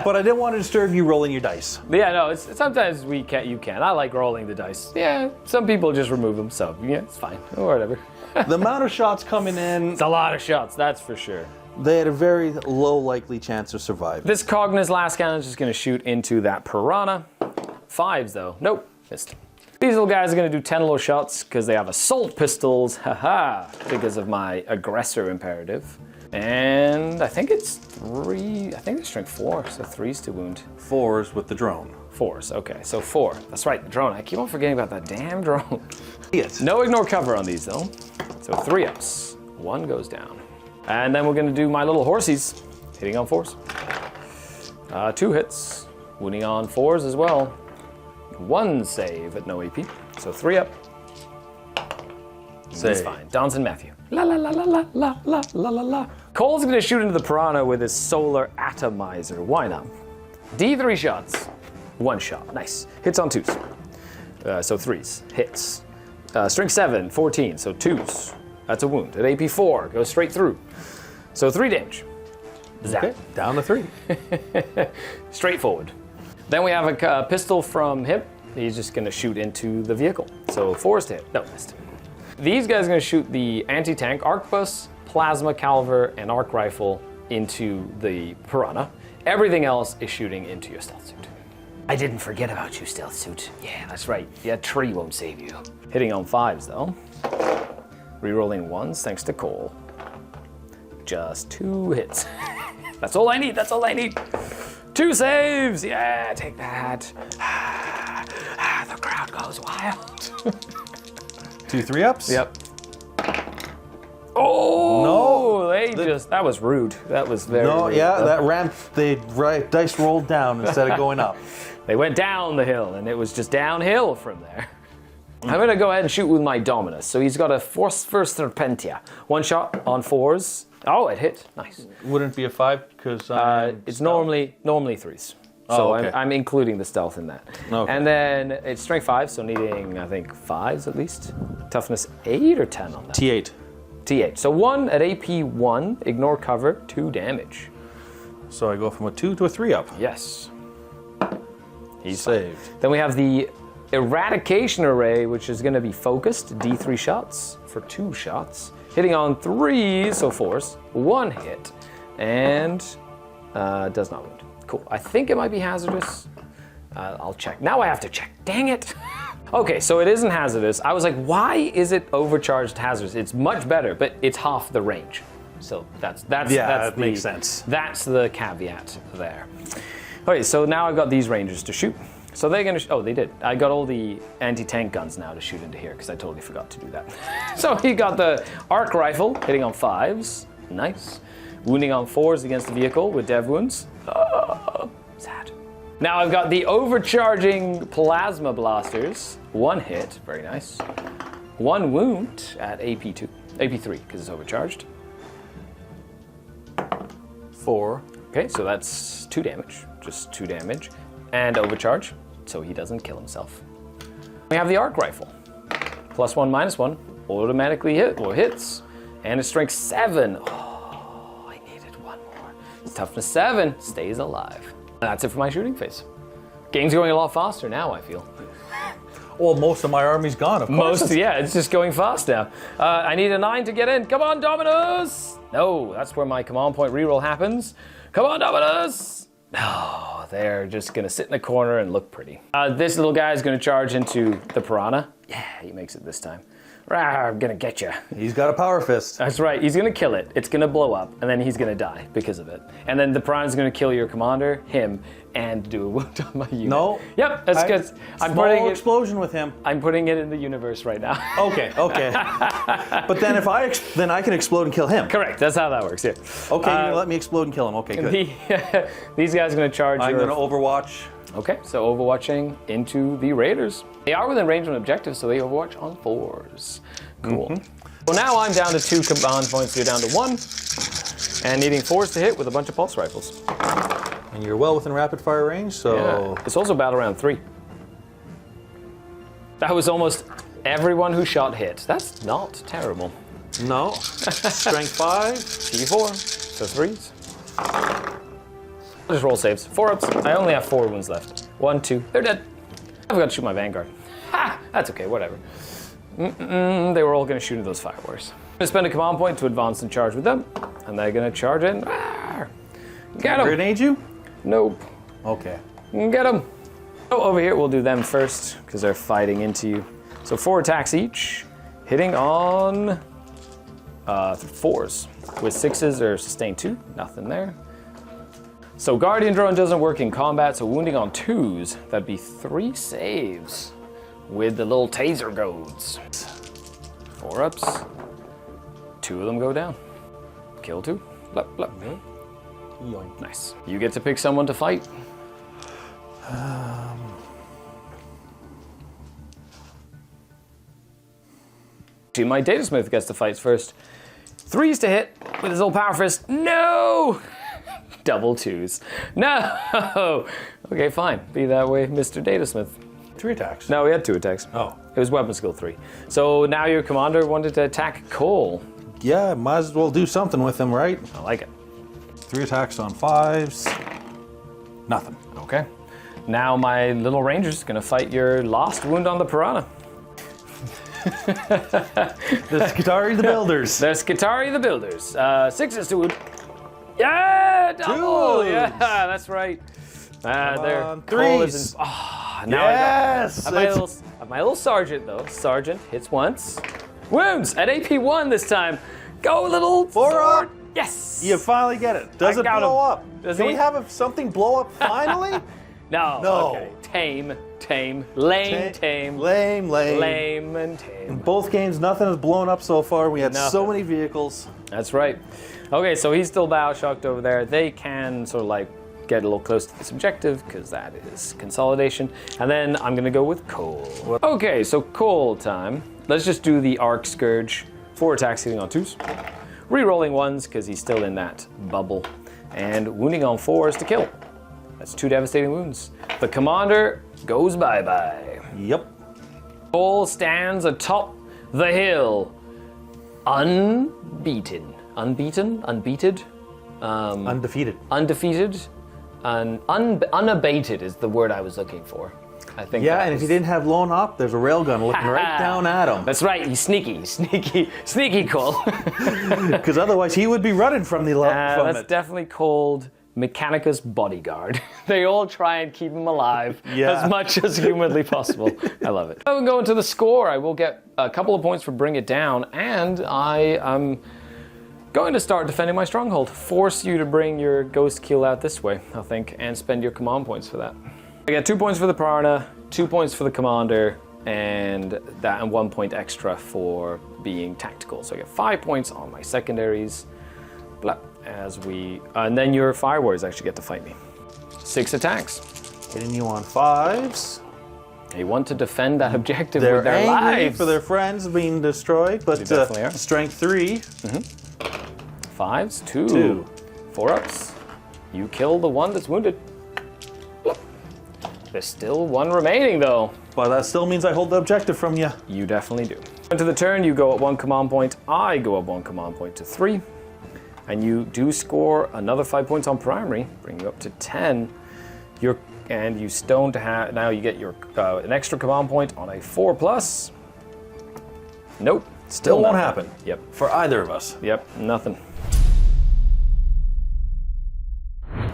But I didn't want to disturb you rolling your dice. Yeah, no, sometimes you can. I like rolling the dice. Yeah, some people just remove them, so yeah, it's fine, or whatever. The amount of shots coming in, It's a lot of shots, that's for sure. they had a very low likely chance of surviving. This Cognis last cannon is just going to shoot into that Piranha. 5s though. Nope, missed. These little guys are going to do 10 little shots because they have assault pistols, haha, because of my aggressor imperative. And I think it's 3, I think it's strength 4, so 3s to wound. 4s with the drone. 4s, okay, so 4. That's right, the drone. I keep on forgetting about that damn drone. Yes. No ignore cover on these though. So 3 ups, 1 goes down. And then we're going to do my little horsies, hitting on 4s. 2 hits, wounding on 4s as well. 1 save at no AP, so 3 up. He's Save. fine. Donson Matthew. La la la la la la la la la la. Cole's gonna shoot into the Piranha with his solar atomizer. Why not? D3 shots. 1 shot. Nice. Hits on 2s. So 3s. Hits. Strength 7, 14, so 2s. That's a wound. At AP 4, goes straight through. So 3 damage. Zap. Okay, down to 3. Straightforward. Then we have a pistol from him. He's just gonna shoot into the vehicle. So 4s to hit. No, missed. These guys are gonna shoot the anti-tank arquebus, plasma calver, and arc rifle into the Piranha. Everything else is shooting into your stealth suit. I didn't forget about you, stealth suit. Yeah, that's right. Yeah, tree won't save you. Hitting on 5s though. Rerolling 1s thanks to Cole. Just 2 hits. That's all I need, that's all I need. 2 saves, yeah, take that. The crowd goes wild. 2 3-ups? Yep. Oh, No. that was rude. That was very No, rude. yeah, that ramp, dice rolled down instead of going up. They went down the hill, and it was just downhill from there. I'm gonna go ahead and shoot with my Dominus. So he's got a first Serpentia. 1 shot on 4s. Oh, it hit. Nice. Wouldn't it be a 5 because It's normally 3s. Oh, So okay. I'm including the stealth in that. Okay. And then it's strength 5, so needing, I think, 5s at least. Toughness 8 or 10 on that? T8. T8. So 1 at AP 1, ignore cover, 2 damage. So I go from a 2 to a 3-up. Yes. He's Saved. fine. Then we have the eradication array, which is going to be focused, D3 shots for 2 shots. Hitting on 3s, so 4s, 1 hit, and does not wound. Cool. I think it might be hazardous. I'll check. Now I have to check. Dang it. Okay, so it isn't hazardous. I was like, why is it overcharged hazardous? It's much better, but it's half the range. So that's that makes sense. That's the caveat there. Okay, so now I've got these rangers to shoot. So they're gonna, oh, they did. I got all the anti-tank guns now to shoot into here because I totally forgot to do that. So he got the arc rifle, hitting on 5s, nice. Wounding on 4s against the vehicle with dev wounds. Oh, sad. Now I've got the overcharging plasma blasters. 1 hit, very nice. 1 wound at AP2, AP3 because it's overcharged. 4. Okay, so that's 2 damage, just 2 damage. And overcharge, so he doesn't kill himself. We have the arc rifle. +1, -1, automatically hits. And it's strength 7. Oh, I needed 1 more. It's toughness 7, stays alive. And that's it for my shooting phase. Game's going a lot faster now, I feel. Well, most of my army's gone, of course. Yeah, it's just going fast now. I need a 9 to get in. Come on, Dominus! No, that's where my command point reroll happens. Come on, Dominus! No, they're just gonna sit in the corner and look pretty. This little guy is gonna charge into the Piranha. Yeah, he makes it this time. Rawr, I'm gonna get you. He's got a power fist. That's right, he's gonna kill it. It's gonna blow up, and then he's gonna die because of it. And then the Piranha's gonna kill your commander, him, and do a wound on my unit. No. Yep, that's good. Small explosion with him. I'm putting it in the universe right now. Okay. But then if then I can explode and kill him. Correct, that's how that works, yeah. Okay, you're gonna let me explode and kill him. Okay, good. These guys are gonna charge I'm gonna overwatch. Okay, so overwatching into the Raiders. They are within range of an objective, so they overwatch on 4s. Cool. Well, now I'm down to 2 command points, you're down to 1. And needing 4s to hit with a bunch of pulse rifles. And you're well within rapid fire range, so... Yeah. It's also battle round 3. That was almost everyone who shot hit. That's not terrible. No. Strength 5. D4. So 3s. I'll just roll saves. 4-ups. I only have 4 wounds left. 1, 2. They're dead. I've got to shoot my Vanguard. Ha! That's okay, whatever. They were all going to shoot at those firewars. I'm going to spend a command point to advance and charge with them. And they're going to charge in. Get them. Grenade you? Nope. Okay. Get them. Oh, over here, we'll do them first because they're fighting into you. So 4 attacks each, hitting on 4s. With 6s or sustain 2, nothing there. So Guardian Drone doesn't work in combat, so wounding on 2s, that'd be 3 saves with the little taser goads. 4-ups, 2 of them go down. Kill 2, blup, blup. Yoink. Nice. You get to pick someone to fight. My Datasmith gets the fights first. 3s to hit with his old power fist. No! Double 2s. No! Okay, fine. Be that way, Mr. Datasmith. 3 attacks. No, we had 2 attacks. Oh. It was weapon skill 3. So now your commander wanted to attack Cole. Yeah, might as well do something with him, right? I like it. 3 attacks on 5s. Nothing. Okay. Now my little ranger's gonna fight your last wound on the piranha. The Skitari the Builders. There's Skitari the Builders. 6s to wound. Yeah, double. Dudes. Yeah, that's right. There. on, Cole is 3s. Now Yes. I got my little sergeant though. Sergeant hits once. Wounds at AP 1 this time. Go little 4 sword. up. Yes. You finally get it. Does I it got blow him. up? Does Can he? we have something blow up finally? No. No. Okay. Tame. Lame, tame. Lame. Lame and tame. Both games, nothing has blown up so far. We had so Nothing. many vehicles. That's right. Okay, so he's still battle shocked over there. They can sort of like get a little close to this objective because that is consolidation. And then I'm gonna go with Cole. Okay, so Cole time. Let's just do the Arc Scourge. 4 attacks hitting on 2s. Rerolling 1s because he's still in that bubble. And wounding on 4s to kill. That's 2 devastating wounds. The commander goes bye-bye. Yep. Cole stands atop the hill. Unbeaten. Undefeated? Undefeated. Undefeated? Unabated is the word I was looking for. I think. Yeah, and if he didn't have blown up, there's a railgun looking right down at him. That's right, he's sneaky Cole. Because otherwise he would be running from the from That's it. definitely called Mechanicus bodyguard. They all try and keep him alive as much as humanly possible. I love it. I'm going to the score. I will get a couple of points for Bring It Down, and I am going to start defending my stronghold. Force you to bring your ghost kill out this way, I think, and spend your command points for that. I get 2 points for the piranha, 2 points for the commander, and 1 point extra for being tactical. So I get 5 points on my secondaries. Blah. And then your fire warriors actually get to fight me. 6 attacks. Hitting you on 5s. They want to defend that objective They're with their angry lives. for their friends being destroyed, but They definitely are. strength 3. 5s, 2. 2. 4-ups. You kill the one that's wounded. Bloop. There's still 1 remaining though. But that still means I hold the objective from you. You definitely do. Into the turn, you go up 1 command point. I go up 1 command point to 3. And you do score another 5 points on primary, bring you up to 10. And you stone to have, now you get your an extra command point on a 4+. Nope. Still won't nothing. happen. Yep. For either of us. Yep, nothing.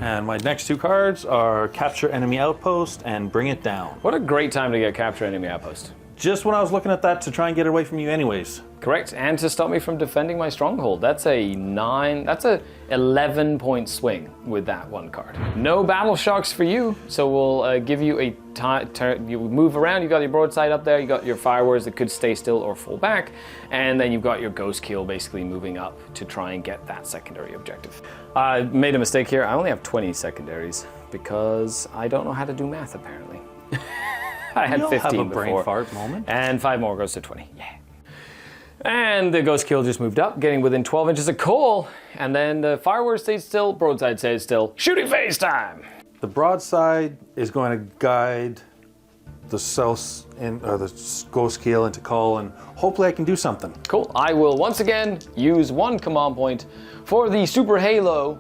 And my next 2 cards are Capture Enemy Outpost and Bring It Down. What a great time to get Capture Enemy Outpost. Just when I was looking at that to try and get away from you anyways. Correct, and to stop me from defending my stronghold. That's a 11-point swing with that 1 card. No battle shocks for you, so we'll give you a turn. You move around, you got your broadside up there, you got your fire warriors that could stay still or fall back, and then you've got your ghost kill basically moving up to try and get that secondary objective. I made a mistake here, I only have 20 secondaries because I don't know how to do math apparently. I had You'll 15 have a before. brain fart moment. And 5 more goes to 20. Yeah. And the ghost kill just moved up, getting within 12 inches of Cole. And then the fireworks stayed still, broadside stayed still. Shooting phase time! The broadside is going to guide the south and or the ghost keel into Cull, and hopefully I can do something. Cool. I will once again use 1 command point for the Super Halo,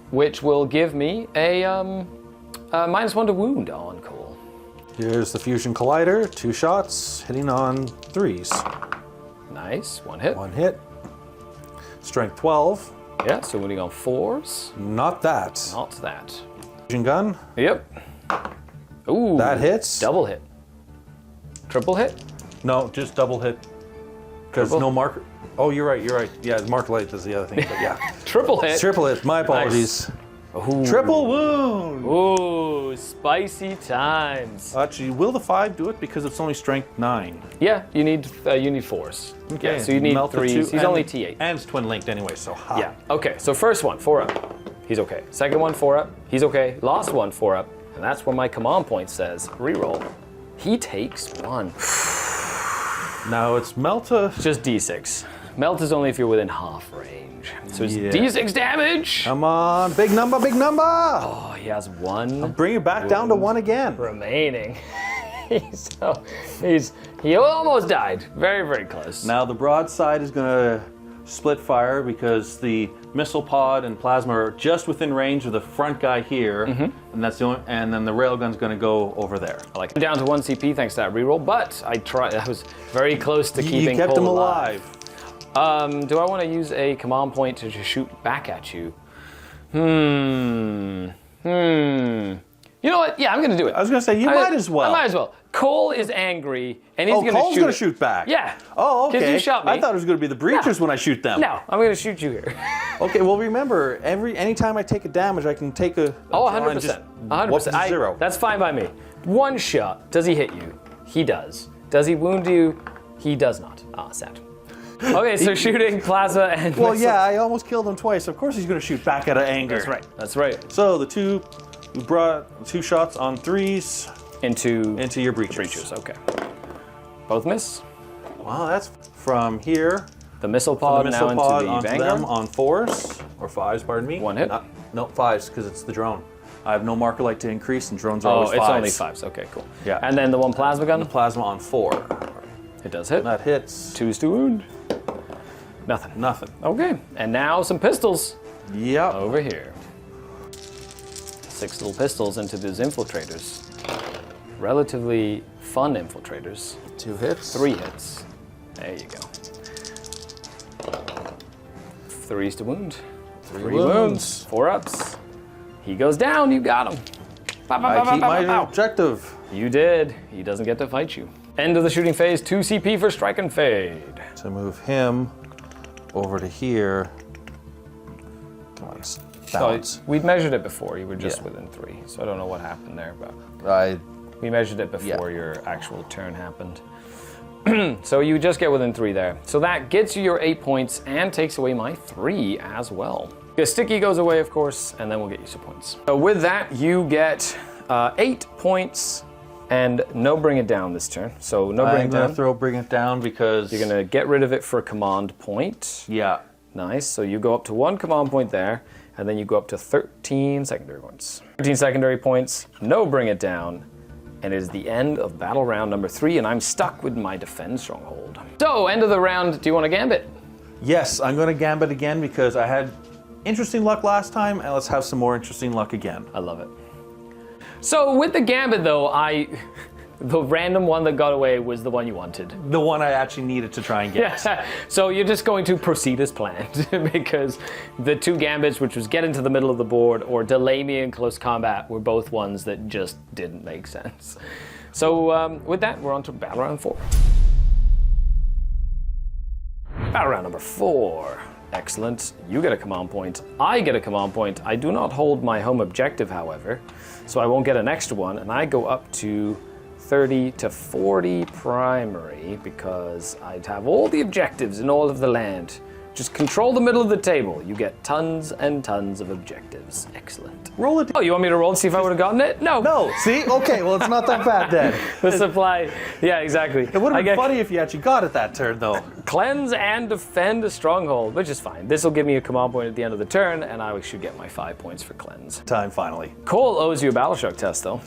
which will give me a -1 to wound on Cole. Here's the Fusion Collider, 2 shots, hitting on 3s. Nice. 1 hit. 1 hit. Strength 12. Yeah, so wounding on 4s. Not that. Not that. Fusion gun. Yep. Ooh. That hits. Double hit. Triple hit? No, just double hit. Because Triple? no marker. Oh, you're right. Yeah, mark light is the other thing. But yeah. Triple hit. Triple hit. My apologies. Ooh. Triple wound. Ooh, spicy times. Actually, will the 5 do it because it's only strength 9? Yeah, you need 4s. Okay. Yeah, so you need Melt the 3s. 2, He's and- only T8. And it's twin linked anyway, so ha. Yeah. Okay. So first one, 4 up. He's okay. Second one, 4 up. He's okay. Last one, 4 up. And that's where my command point says reroll. He takes 1. Now it's Melta. Just D6. Melt is only if you're within half range. So it's Yeah. D6 damage. Come on, big number, big number. Oh, he has 1 Bring it back down to 1 again. remaining. He almost died. Very, very close. Now the broadside is gonna split fire because the missile pod and plasma are just within range of the front guy here, and that's the only. And then the railgun's gonna go over there. I like down to 1 CP thanks to that reroll, but I was very close to keeping You kept Cole him alive. Do I want to use a command point to just shoot back at you? You know what? Yeah, I'm going to do it. I was gonna say you might as well. I might as well. Cole is angry, and he's Oh, going to Cole's shoot. gonna it. shoot back. Yeah. Oh, okay. Because you shot me. I thought it was gonna be the breachers when I shoot them. No, I'm going to shoot you here. Okay. Well, remember, anytime I take a damage, I can take a. Oh, draw and just 100%. whoop to 0. That's fine by me. 1 shot. Does he hit you? He does. Does he wound you? He does not. Ah, sad. Okay, so shooting plasma and. Well, missile. yeah, I almost killed him twice. Of course, he's gonna shoot back out of anger. That's right. That's right. So we brought 2 shots on 3s Into your breachers. breachers. Okay. Both miss. Wow, that's from here. The missile From pod the now missile into pod the onto Vanguard. them on 4s or 5s. Pardon me. 1 hit. No 5s because it's the drone. I have no marker light to increase, and drones are Oh, always it's 5s. only 5s. Okay, cool. Yeah. And then the 1 plasma gun. The plasma on 4. It does hit. That hits 2s to wound. Nothing. nothing. Okay. And now some pistols Yep. over here. 6 little pistols into those infiltrators. Relatively fun infiltrators. 2 hits. 3 hits. There you go. 3s to wound. 3 wounds. 4 ups. He goes down. You got him. Bow, bow, I bow, keep bow, my bow, bow. objective. You did. He doesn't get to fight you. End of the shooting phase. 2 CP for strike and fade. To move him over to here. Come on, balance. So we'd measured it before. You were just Yeah. within 3. So I don't know what happened there, but I we measured it before your actual turn happened. So you just get within 3 there. So that gets you your 8 points and takes away my 3 as well. The sticky goes away, of course, and then we'll get you some points. So with that, you get 8 points and no bring it down this turn. So no bring I'm it gonna down. bring it down because You're gonna get rid of it for a command point. yeah. Nice. So you go up to 1 command point there, and then you go up to 13 secondary points. 13 secondary points, no bring it down, and it is the end of battle round number 3, and I'm stuck with my defend stronghold. So, end of the round, do you want to gambit? Yes, I'm gonna gambit again because I had interesting luck last time, and let's have some more interesting luck again. I love it. So, with the gambit though, the random one that got away was the one you wanted. The one I actually needed to try and get. So you're just going to proceed as planned because the 2 gambits, which was get into the middle of the board or delay me in close combat, were both ones that just didn't make sense. So with that, we're on to battle round 4. Battle round number 4. Excellent. You get a command point. I get a command point. I do not hold my home objective, however, so I won't get an extra one, and I go up to 30 to 40 primary because I'd have all the objectives in all of the land. Just control the middle of the table. You get tons and tons of objectives. Excellent. Roll it. Oh, you want me to roll and see if I would have gotten it? No. No, see? Okay, well, it's not that bad then. The supply. Yeah, exactly. It would have been funny if you actually got it that turn, though. Cleanse and defend a stronghold, which is fine. This will give me a command point at the end of the turn, and I should get my 5 points for cleanse. Time, finally. Cole owes you a battle shock test, though.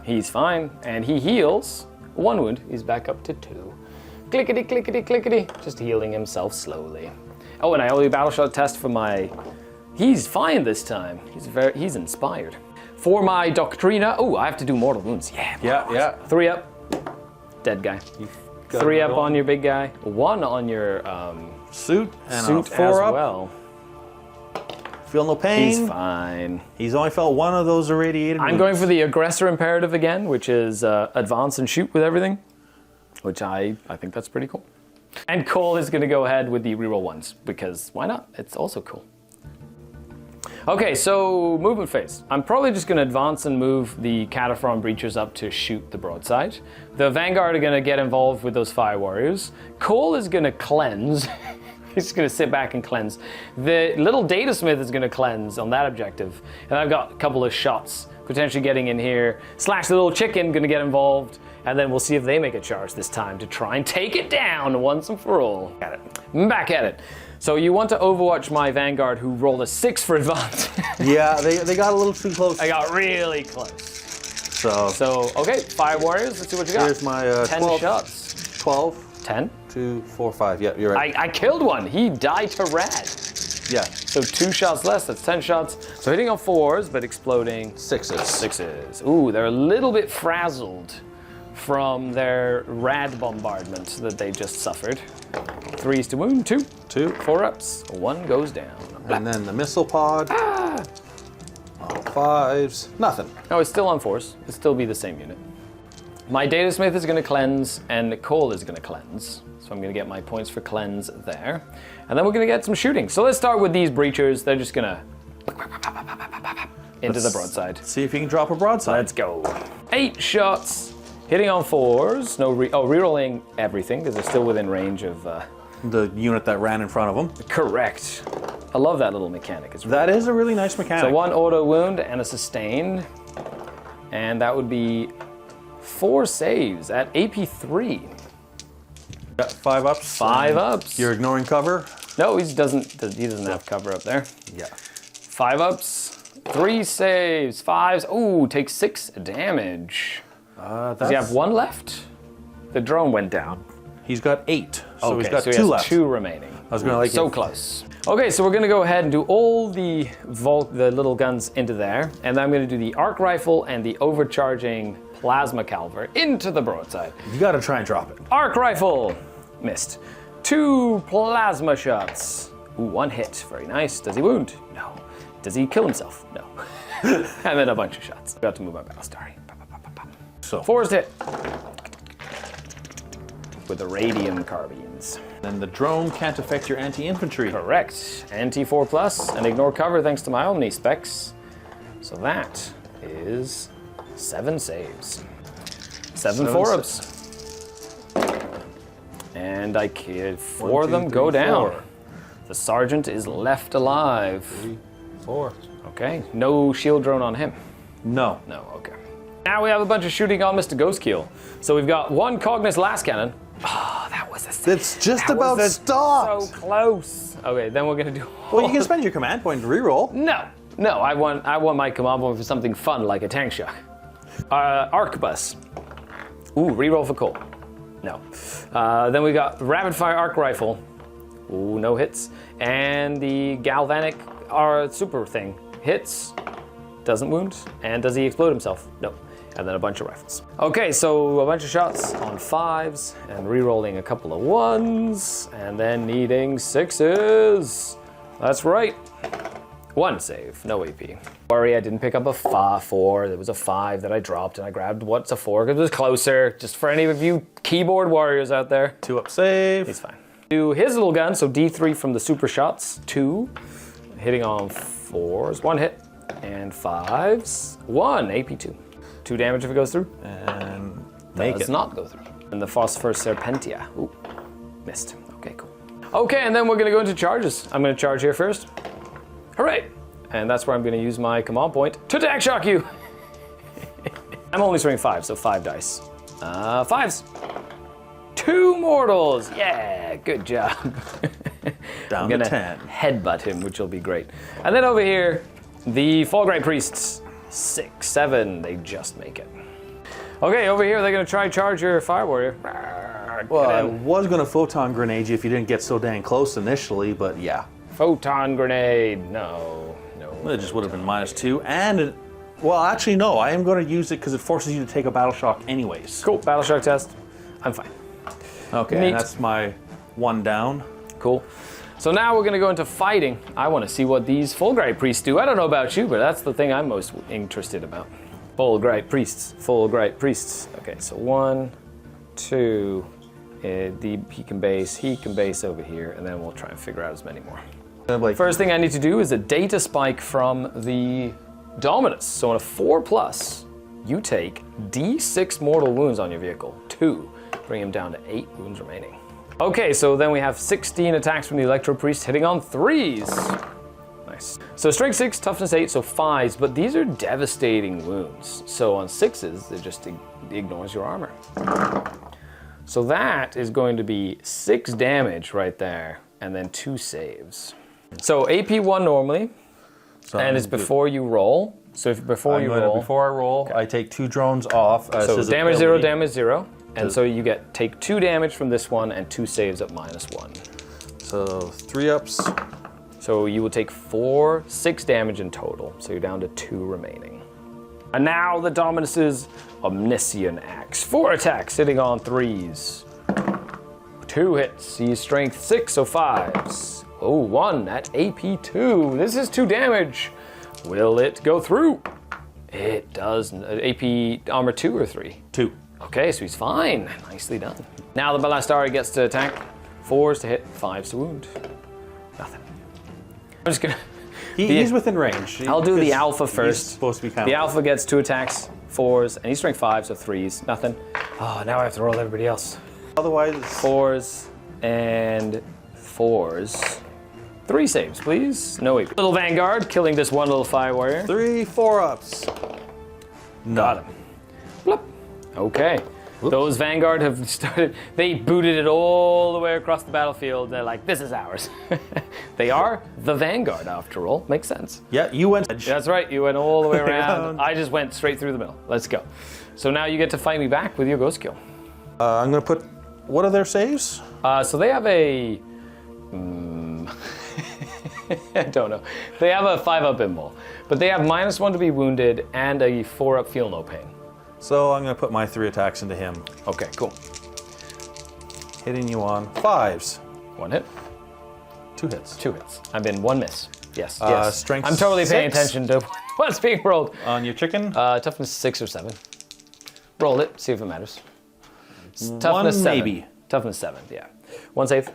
He's fine, and he heals 1 wound. He's back up to 2. Clickety, clickety, clickety. Just healing himself slowly. Oh, and I only battle shot test for my... He's fine this time. He's inspired. For my Doctrina... Oh, I have to do mortal wounds. Yeah. 3 up. Dead guy. 3 up on your big guy. 1 on your suit and suit 4 as up. well. Feel no pain. He's fine. He's only felt 1 of those irradiated I'm wounds. going for the aggressor imperative again, which is advance and shoot with everything, which I think that's pretty cool. And Cole is going to go ahead with the reroll ones, because why not? It's also cool. Okay, so movement phase. I'm probably just going to advance and move the Cataphron Breachers up to shoot the broadside. The Vanguard are going to get involved with those Fire Warriors. Cole is going to cleanse. He's just going to sit back and cleanse. The little Data Smith is going to cleanse on that objective. And I've got a couple of shots potentially getting in here. Slash the little chicken going to get involved. And then we'll see if they make a charge this time to try and take it down once and for all. Back at it. So you want to overwatch my Vanguard who rolled a 6 for advance. Yeah, they got a little too close. I got really close. So okay, Fire Warriors, let's see what you got. Here's my 10 12 shots. 12. 10? 2, 4, 5. Yeah, you're right. I killed one. He died to rad. Yeah. So 2 shots less, that's 10 shots. So hitting on 4s, but exploding 6s. 6s. Ooh, they're a little bit frazzled from their rad bombardment that they just suffered. 3s to wound, 2. 4 ups, 1 goes down. And then the missile pod. All 5s. Nothing. No, it's still on 4s. It'll still be the same unit. My Data Smith is going to cleanse, and Nicole is going to cleanse. So I'm going to get my points for cleanse there. And then we're going to get some shooting. So let's start with these breachers. They're just going to... into the broadside. See if you can drop a broadside. Let's go. 8 shots. Hitting on 4s. No rerolling everything, because they're still within range of... the unit that ran in front of them. Correct. I love that little mechanic. It's That is a really nice mechanic. So 1 auto wound and a sustain. And that would be 4 saves at AP 3. Got 5 ups. 5 ups. You're ignoring cover? No, he doesn't have cover up there. Yeah. 5 ups. 3 saves. 5s. Ooh, takes 6 damage. Does he have 1 left? The drone went down. He's got 8. So Okay, he's got so he 2 has left. 2 remaining. I was gonna So close. Okay, so we're gonna go ahead and do all the little guns into there, and then I'm gonna do the arc rifle and the overcharging plasma calver into the broadside. You gotta try and drop it. Arc rifle, missed. 2 plasma shots. Ooh, 1 hit, very nice. Does he wound? No. Does he kill himself? No. And then a bunch of shots. Got to move my battle star. So 4th hit. With the radium carbines. then the drone can't affect your anti-infantry. Correct. Anti 4+ and ignore cover thanks to my Omni specs. So that is 7 saves. 7 4-ups. And I killed 4 of them go down. 4. The sergeant is left alive. 3, 4. Okay, no shield drone on him. No. No, okay. Now we have a bunch of shooting on Mr. Ghostkeel. So we've got 1 Cognis last cannon. Oh, that was a save. It's just about stopped. So close. Okay, then we're gonna do. Well, you can spend your command point to reroll. No, I want my command point for something fun like a tank shock. Arquebus. Ooh, reroll for Cole. No. Then we got rapid fire arc rifle. Ooh, no hits. And the galvanic super thing hits, doesn't wound, and does he explode himself? No. And then a bunch of rifles. Okay, so a bunch of shots on 5s and re-rolling a couple of 1s and then needing 6s. That's right. 1 save, no AP. Worry, I didn't pick up a 4. There was a 5 that I dropped and I grabbed what's a 4 because it was closer. Just for any of you keyboard warriors out there. 2 up save. He's fine. Do his little gun, so D3 from the super shots, 2. Hitting on 4s, 1 hit. And 5s, 1, AP 2. 2 damage if it goes through. And make Does it. not go through. And the Phosphor Serpentia. Ooh, missed. Okay, cool. Okay, and then we're gonna go into charges. I'm gonna charge here first. Hooray! And that's where I'm gonna use my command point to attack shock you. I'm only swinging 5, so 5 dice. 5s. 2 mortals. Yeah, good job. Down I'm to gonna 10. headbutt him, which will be great. And then over here, the Fallgrave Priests. 6, 7, they just make it. Okay, over here they're gonna try charge your fire warrior. Well, I was going to photon grenade you if you didn't get so dang close initially, but yeah. Photon grenade. No. It just would have been -2. And, well, actually, no. I am going to use it because it forces you to take a battle shock anyways. Cool. Battle shock test. I'm fine. Okay, Neat. and that's my 1 down. Cool. So now we're gonna go into fighting. I want to see what these Fulgright priests do. I don't know about you, but that's the thing I'm most interested about. Fulgright priests. Fulgright priests. Okay, so 1, 2. He can base over here, and then we'll try and figure out as many more. First thing I need to do is a data spike from the Dominus. So on a 4+, you take D6 mortal wounds on your vehicle. 2. Bring him down to 8 wounds remaining. Okay, so then we have 16 attacks from the Electro Priest hitting on 3s. Nice. So strength 6, toughness 8, so 5s, but these are devastating wounds. So on 6s, it just ignores your armor. So that is going to be 6 damage right there, and then 2 saves. So AP 1 normally, and it's before you roll. So if before I roll, okay. I take 2 drones off. So damage 0, damage 0. And so you take 2 damage from this one and 2 saves at -1. So 3 ups. So you will take 6 damage in total. So you're down to 2 remaining. And now the Dominus's Omnissiah Axe. 4 attacks hitting on 3s. 2 hits. He's strength 6, so 5s. Oh, 1 at AP 2. This is 2 damage. Will it go through? It does. AP armor 2 or 3? 2. Okay, so he's fine. Nicely done. Now the Ballastari gets to attack. 4s to hit, 5s to wound. Nothing. I'm just gonna... He's within range. I'll do the Alpha first. He's supposed to be kind The of... Alpha gets 2 attacks, 4s, and he's strength 5, so 3s. Nothing. Oh, now I have to roll everybody else. Otherwise... 4s and 4s. 3 saves, please. No AP. Little Vanguard, killing this one little fire warrior. 3 4-ups. Got him. Bloop. Okay. Whoops. Those Vanguard have started, they booted it all the way across the battlefield. They're like, this is ours. They are the Vanguard after all. Makes sense. Yeah, you went. That's right, you went all the way around. I just went straight through the middle. Let's go. So now you get to fight me back with your ghost kill. I'm gonna put, what are their saves? So they have a, I don't know. They have a 5-up imbol, but they have -1 to be wounded and a 4-up feel no pain. So I'm going to put my 3 attacks into him. Okay, cool. Hitting you on 5s. 1 hit. 2 hits. 2 hits. I've been 1 miss. Yes, yes. Strength I'm totally paying 6. attention to what's being rolled. On your chicken? Toughness 6 or 7. Roll it, see if it matters. Toughness 1 7. maybe. Toughness 7, yeah. 1 save.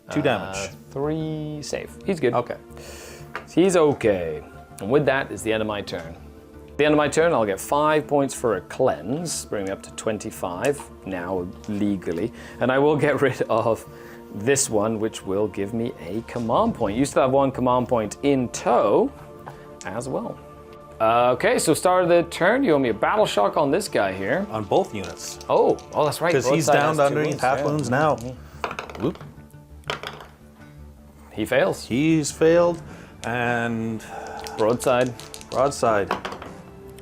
2 damage. 3 save. He's good. Okay. He's okay. And with that is the end of my turn. At the end of my turn, I'll get 5 points for a cleanse, bring me up to 25 now legally, and I will get rid of this one, which will give me a command point. You still have 1 command point in tow as well. Okay, so start of the turn, you owe me a battle shock on this guy here. On both units. Oh, that's right. Because he's down to underneath half wounds now. Whoop. He fails. He's failed, and Broadside. broadside.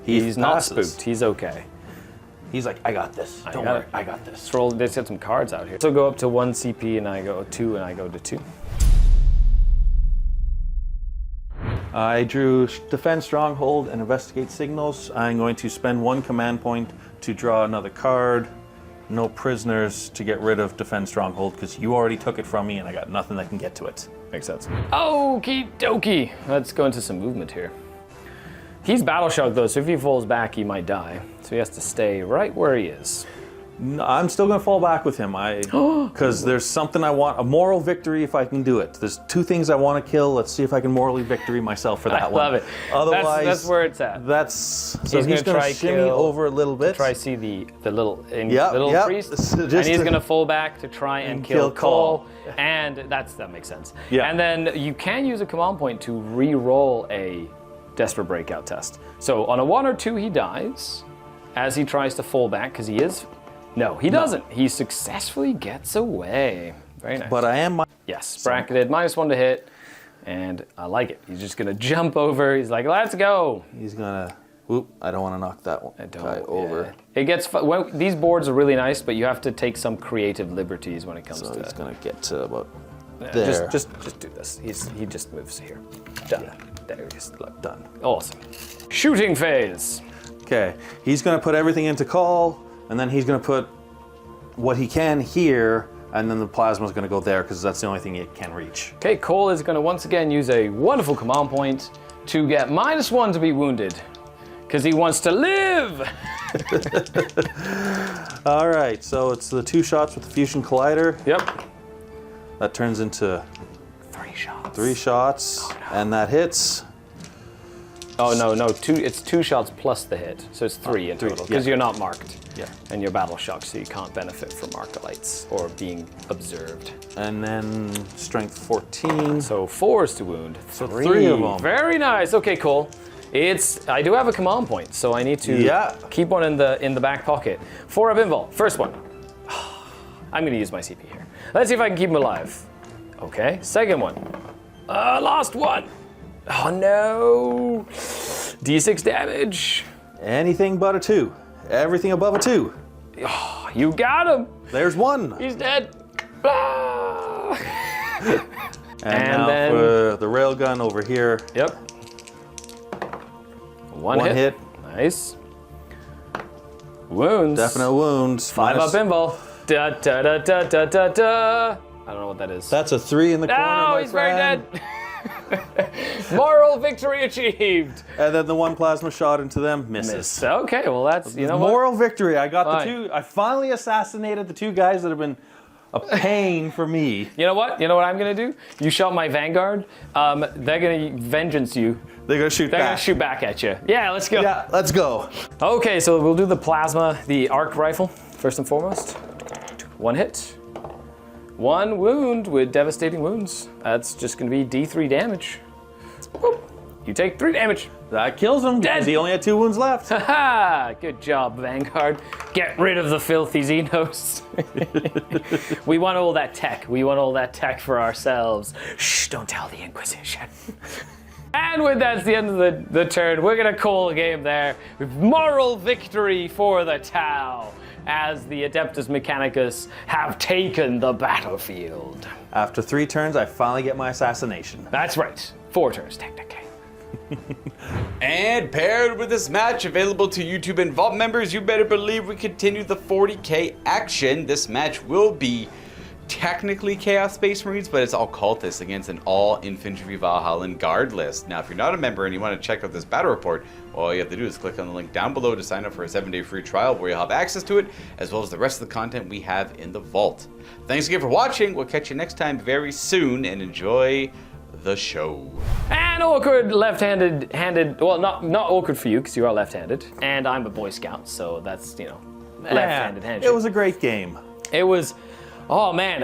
He's not passes. spooked. He's okay. He's like, I got this. Don't got worry, it. I got this. Let's roll. Let's get some cards out here. So go up to 1 CP, and I go 2, and I go to 2. I drew Defend Stronghold and Investigate Signals. I'm going to spend 1 command point to draw another card. No prisoners to get rid of Defend Stronghold because you already took it from me and I got nothing that can get to it. Makes sense. Okie dokie. Let's go into some movement here. He's battle shocked though, so if he falls back, he might die. So he has to stay right where he is. No, I'm still going to fall back with him. Because there's something I want, a moral victory if I can do it. There's 2 things I want to kill. Let's see if I can morally victory myself for that one. I love it. Otherwise, that's where it's at. So he's gonna going to shimmy over a little bit. Try see the little priest, Just and he's going to fall back to try and kill Cole. And that makes sense. Yeah. And then you can use a command point to re-roll a Desperate Breakout test. So on a 1 or 2, he dies as he tries to fall back because he is. No, he doesn't. He successfully gets away. Very nice. But I am. Yes, bracketed, -1 to hit, and I like it. He's just gonna jump over. He's like, let's go. He's gonna Oop, I don't want to knock that one guy over. Yeah. It gets these boards are really nice, but you have to take some creative liberties when it comes So to. he's going to get to about there. Just do this. He just moves here. Done. Yeah. There he is. Look. Done. Awesome. Shooting phase. Okay, he's going to put everything into call, and then he's going to put what he can here, and then the plasma's going to go there because that's the only thing it can reach. Okay, Cole is going to once again use a wonderful command point to get -1 to be wounded, because he wants to live. All right, so it's the 2 shots with the fusion collider. Yep. That turns into 3 shots. 3 shots, and that hits. Oh no, 2. It's 2 shots plus the hit, so it's 3 in total because you're not marked. Yeah. And you're battle shocked, so you can't benefit from arcalites or being observed. And then strength 14. So 4 is to wound. So 3 of them. Very nice. Okay, Cole. I do have a command point, so I need to keep one in the back pocket. 4 of invul. First one. I'm going to use my CP here. Let's see if I can keep him alive. Okay. Second one. Last one. Oh no. D6 damage. Anything but a 2. Everything above a 2. Oh, you got him. There's 1. He's dead. Blah. And now then for the railgun over here. Yep. One hit. Nice. Wounds. Definite wounds. 5 up invul. Da da da da da da da. I don't know what that is. That's a 3 in the corner, No, my he's friend. very dead. Moral victory achieved. And then the 1 plasma shot into them misses. Okay, well that's what. Moral victory. I got Fine. the 2. I finally assassinated the 2 guys that have been a pain for me. You know what? You know what I'm gonna do? You shot my vanguard. They're gonna vengeance you. They're gonna shoot They're back. gonna shoot back at you. Yeah, let's go. Yeah, let's go. Okay, so we'll do the plasma, the arc rifle first and foremost. 1 hit. 1 wound with devastating wounds. That's just gonna be D3 damage. Whoop. You take 3 damage. That kills him because he only had 2 wounds left. Ha! Good job, Vanguard. Get rid of the filthy Xenos. We want all that tech. We want all that tech for ourselves. Shh, don't tell the Inquisition. And with that's the end of the turn. We're gonna call a game there. Moral victory for the Tau, as the Adeptus Mechanicus have taken the battlefield. After 3 turns, I finally get my assassination. That's right. 4 turns, technically. And paired with this match available to YouTube and Vault members, you better believe we continue the 40k action. This match will be technically Chaos Space Marines, but it's all cultists against an all infantry Valhallan guard list. Now, if you're not a member and you want to check out this battle report, all you have to do is click on the link down below to sign up for a 7-day free trial where you'll have access to it, as well as the rest of the content we have in the vault. Thanks again for watching. We'll catch you next time very soon, and enjoy the show. And awkward left-handed, well, not awkward for you because you are left-handed, and I'm a Boy Scout, so that's, left-handed handshake. It was a great game. It was, oh man,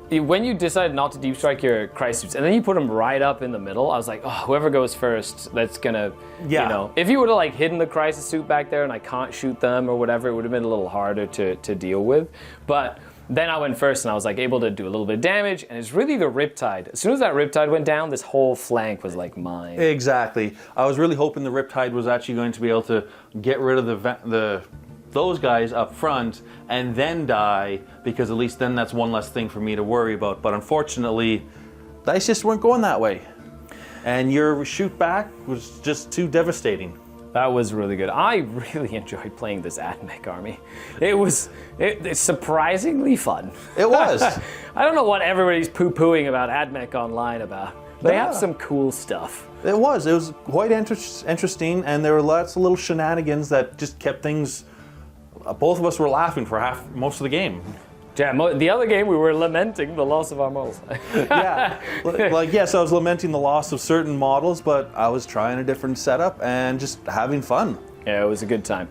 when you decided not to deep strike your Christ suits, and then you put them right up in the middle, I was like, oh, whoever goes first, that's gonna, if you would have hidden the crisis suit back there and I can't shoot them or whatever, it would have been a little harder to deal with. But then I went first and I was able to do a little bit of damage, and it's really the Riptide. As soon as that Riptide went down, this whole flank was mine. Exactly. I was really hoping the Riptide was actually going to be able to get rid of those guys up front and then die, because at least then that's one less thing for me to worry about. But unfortunately, dice just weren't going that way. And your shoot back was just too devastating. That was really good. I really enjoyed playing this AdMech army. It's surprisingly fun. It was. I don't know what everybody's poo-pooing about AdMech online about. They have some cool stuff. It was quite interesting, and there were lots of little shenanigans that just kept things. Both of us were laughing for most of the game. Yeah, the other game we were lamenting the loss of our models. Yeah, yes, I was lamenting the loss of certain models, but I was trying a different setup and just having fun. Yeah, it was a good time.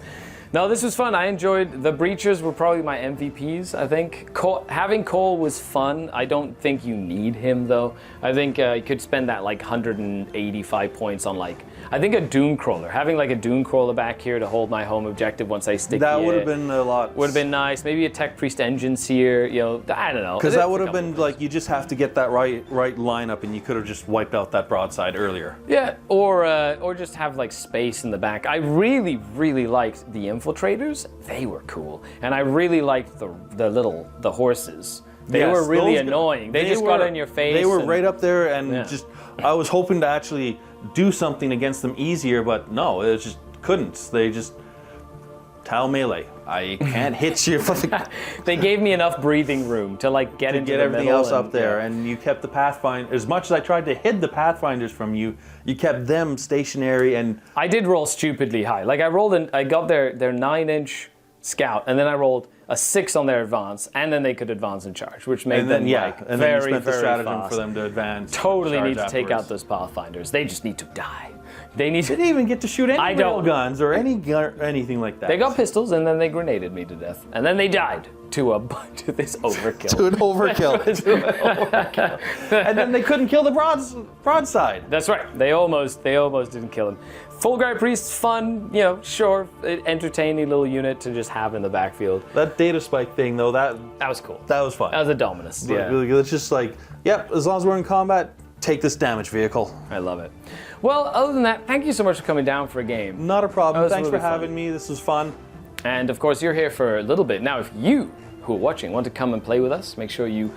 No, this was fun. I enjoyed the breachers were probably my MVPs. I think having Cole was fun. I don't think you need him though. I think you could spend that like 185 points on like I think a Doom Crawler. Having like a Doom Crawler back here to hold my home objective once I stick. That would have been a lot. Would have been nice. Maybe a Tech Priest Engines here. You know, I don't know. Because that would have been like you just have to get that right lineup, and you could have just wiped out that broadside earlier. Yeah, or just have like space in the back. I really liked the infiltrators. They were cool, and I really liked the horses. They Yes, were really those- annoying. They just got in your face. They were and- right up there, and Yeah. just I was hoping to actually do something against them easier, but no, it just couldn't. They just Tau melee. I can't hit you. They gave me enough breathing room to like get into Get the everything middle else up and- there, yeah. and you kept the Pathfinder. As much as I tried to hid the Pathfinders from you, you kept them stationary. And I did roll stupidly high. Like I got their 9-inch scout, and then I rolled a 6 on their advance, and then they could advance and charge, which made them like and very, then you spent the very stratagem fast. for them to advance. Totally and need to charge take out afterwards. those Pathfinders. They just need to die. They need Didn't even get to shoot any I don't- guns or anything like that. They got pistols, and then they grenaded me to death, and then they died to this overkill. to an overkill. And then they couldn't kill the broadside. That's right. They almost didn't kill him. Fulgrim Priest's fun, you know, sure, entertaining little unit to just have in the backfield. That data spike thing, though, that was cool. That was fun. That was a Dominus. Yeah, It's just like, yep, as long as we're in combat, take this damage vehicle. I love it. Well, other than that, thank you so much for coming down for a game. Not a problem. That was Thanks really for having fun. me. This was fun. And of course, you're here for a little bit. Now, if you who are watching want to come and play with us, make sure you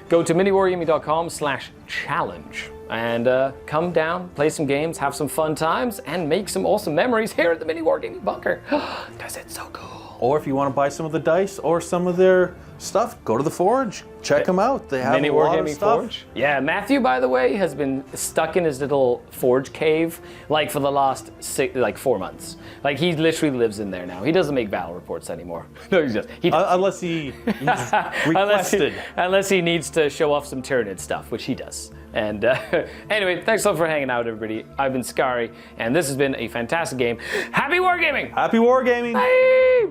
go to miniwargaming.com/challenge and come down, play some games, have some fun times, and make some awesome memories here at the Mini Wargaming Bunker. Because it's so cool. Or if you want to buy some of the dice or some of their stuff, go to the Forge. Check them out. They have Mini a lot of Wargaming stuff. Forge. Yeah, Matthew, by the way, has been stuck in his little Forge cave like for the last 4 months. Like he literally lives in there now. He doesn't make battle reports anymore. No, he does. He does. Unless he's requested. Unless he needs to show off some Tyranid stuff, which he does. And anyway, thanks a lot for hanging out, everybody. I've been Scary, and this has been a fantastic game. Happy Wargaming! Happy Wargaming! Bye!